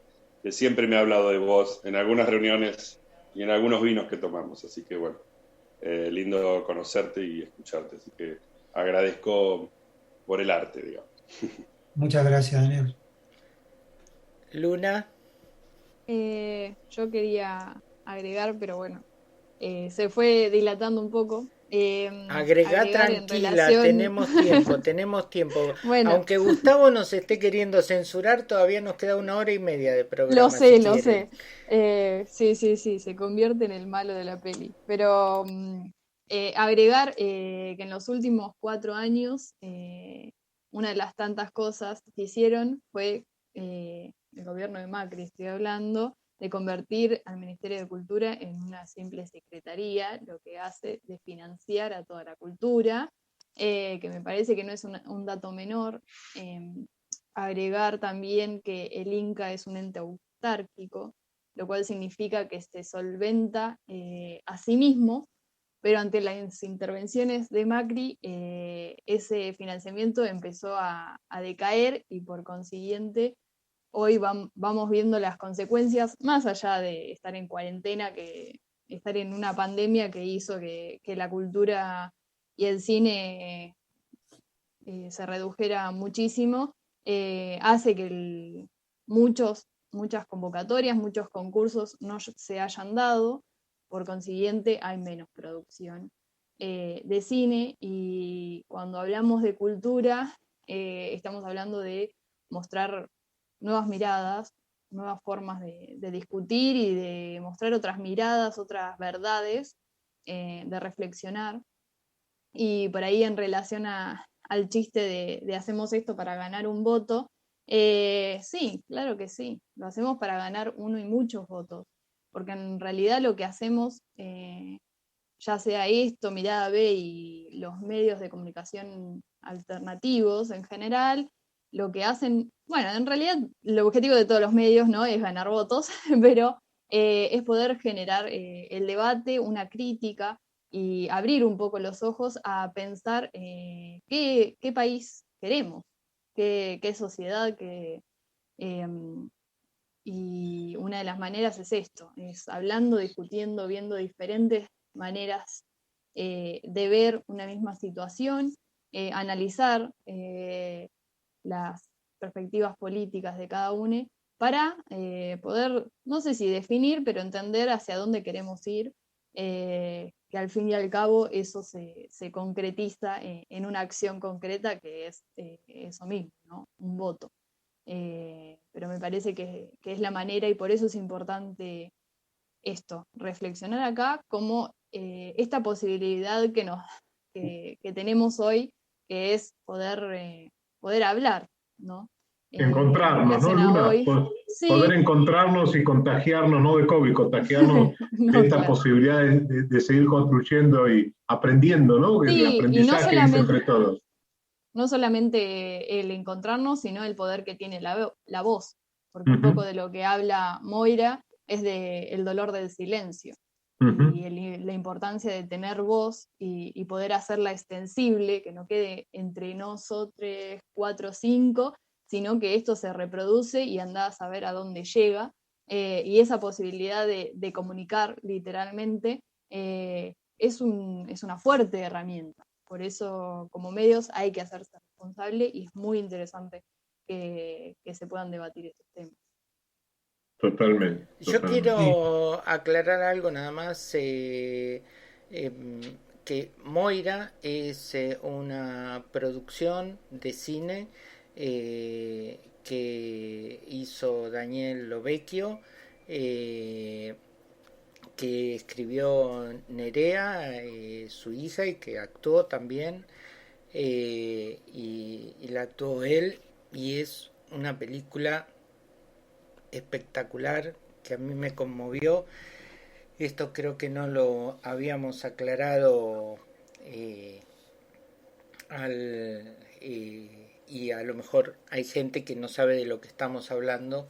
que siempre me ha hablado de vos en algunas reuniones y en algunos vinos que tomamos, así que bueno, lindo conocerte y escucharte, así que agradezco por el arte, digamos. Muchas gracias, Daniel. Luna. Yo quería agregar, pero bueno, se fue dilatando un poco. Agregá tranquila, tenemos tiempo. Bueno. Aunque Gustavo nos esté queriendo censurar, todavía nos queda 1 hora y media de programa. Lo sé. Sí, se convierte en el malo de la peli. Pero agregar que en los últimos 4 años, una de las tantas cosas que hicieron fue el gobierno de Macri, estoy hablando, de convertir al Ministerio de Cultura en una simple secretaría, lo que hace de financiar a toda la cultura, que me parece que no es un dato menor. Agregar también que el Inca es un ente autárquico, lo cual significa que se solventa a sí mismo, pero ante las intervenciones de Macri, ese financiamiento empezó a decaer y por consiguiente hoy vamos viendo las consecuencias, más allá de estar en cuarentena, que estar en una pandemia que hizo que la cultura y el cine se redujera muchísimo, hace que muchas convocatorias, muchos concursos no se hayan dado, por consiguiente hay menos producción de cine, y cuando hablamos de cultura estamos hablando de mostrar nuevas miradas, nuevas formas de discutir y de mostrar otras miradas, otras verdades, de reflexionar. Y por ahí en relación al chiste de hacemos esto para ganar un voto, sí, claro que sí, lo hacemos para ganar uno y muchos votos, porque en realidad lo que hacemos, ya sea esto, Mirada B y los medios de comunicación alternativos en general, lo que hacen, bueno, en realidad el objetivo de todos los medios no es ganar votos, pero es poder generar el debate, una crítica y abrir un poco los ojos a pensar qué país queremos, qué sociedad, y una de las maneras es esto, es hablando, discutiendo, viendo diferentes maneras de ver una misma situación, analizar las perspectivas políticas de cada uno para poder, no sé si definir, pero entender hacia dónde queremos ir, que al fin y al cabo eso se concretiza en una acción concreta que es eso mismo, ¿no? Un voto. Pero me parece que es la manera, y por eso es importante esto, reflexionar acá como esta posibilidad que tenemos hoy, que es poder hablar, ¿no? Encontrarnos, ¿no, Luna? Hoy. Sí. Poder encontrarnos y contagiarnos, no de COVID, contagiarnos no, de esta claro. posibilidad de seguir construyendo y aprendiendo, ¿no? Que Sí, el aprendizaje es entre todos. No solamente el encontrarnos, sino el poder que tiene la voz, porque un poco de lo que habla Moira es del dolor del silencio, y la importancia de tener voz y poder hacerla extensible, que no quede entre nosotros 4 o 5, sino que esto se reproduce y anda a saber a dónde llega, y esa posibilidad de comunicar literalmente es una fuerte herramienta. Por eso, como medios, hay que hacerse responsable, y es muy interesante que se puedan debatir estos temas. Totalmente. Yo quiero aclarar algo nada más, que Moira es una producción de cine que hizo Daniel Lovecchio, que escribió Nerea, su hija, y que actuó también, y la actuó él, y es una película espectacular que a mí me conmovió. Esto creo que no lo habíamos aclarado y a lo mejor hay gente que no sabe de lo que estamos hablando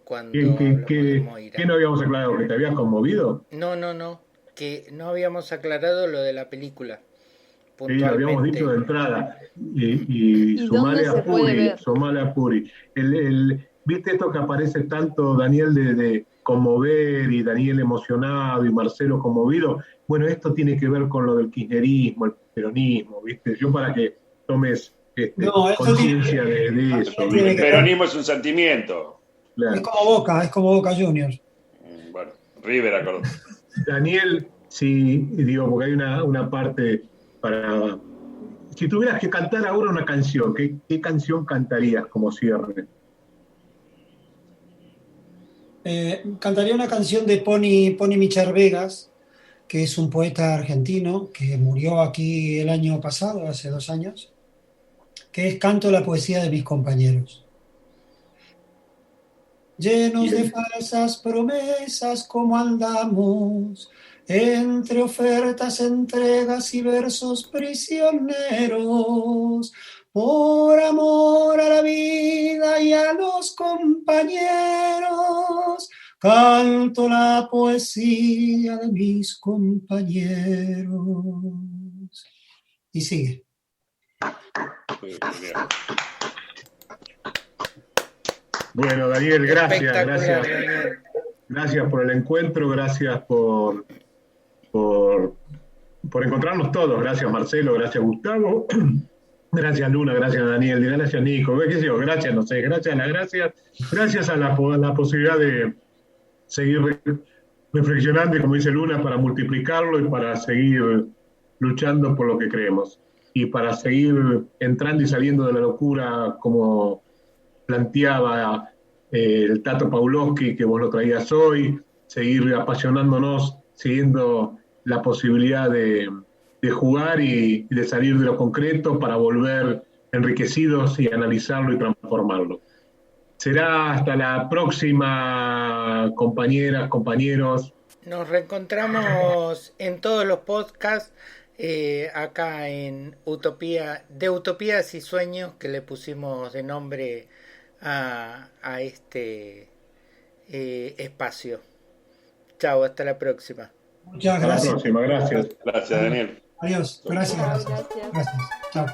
cuando hablamos de Moira. ¿Qué no habíamos aclarado? ¿Que te habías conmovido? No, que no habíamos aclarado lo de la película. Sí, lo habíamos dicho de entrada. Y sumale a Puri. ¿Viste esto que aparece tanto Daniel de conmover y Daniel emocionado y Marcelo conmovido? Bueno, esto tiene que ver con lo del kirchnerismo, el peronismo, ¿viste? Yo para que tomes conciencia de eso. El peronismo es un sentimiento. Claro. Es como Boca Juniors. Bueno, River, acordó. Daniel, sí, digo, porque hay una parte para... Si tuvieras que cantar ahora una canción, ¿qué canción cantarías como cierre? Cantaría una canción de Pony Michar Vegas, que es un poeta argentino que murió aquí el año pasado, hace 2 años, que es Canto la poesía de mis compañeros. Llenos de falsas promesas, como andamos, entre ofertas, entregas y versos prisioneros, por amor a la vida y a los compañeros, canto la poesía de mis compañeros. Y sigue. Bueno, Daniel, gracias. Daniel. Gracias por el encuentro, gracias por encontrarnos todos. Gracias, Marcelo, gracias, Gustavo. Gracias, Luna, gracias, Daniel, gracias, Nico. ¿Qué sé yo? Gracias, no sé, gracias a la posibilidad de seguir reflexionando y, como dice Luna, para multiplicarlo y para seguir luchando por lo que creemos. Y para seguir entrando y saliendo de la locura, como planteaba el Tato Pawlowski, que vos lo traías hoy, seguir apasionándonos, siguiendo la posibilidad de jugar y de salir de lo concreto para volver enriquecidos y analizarlo y transformarlo. Será hasta la próxima, compañeras, compañeros. Nos reencontramos en todos los podcasts, acá en Utopía, de Utopías y Sueños, que le pusimos de nombre a este espacio. Chao, hasta la próxima. Muchas gracias. Hasta la próxima, gracias. Gracias, Daniel. Adiós. Gracias. Chao.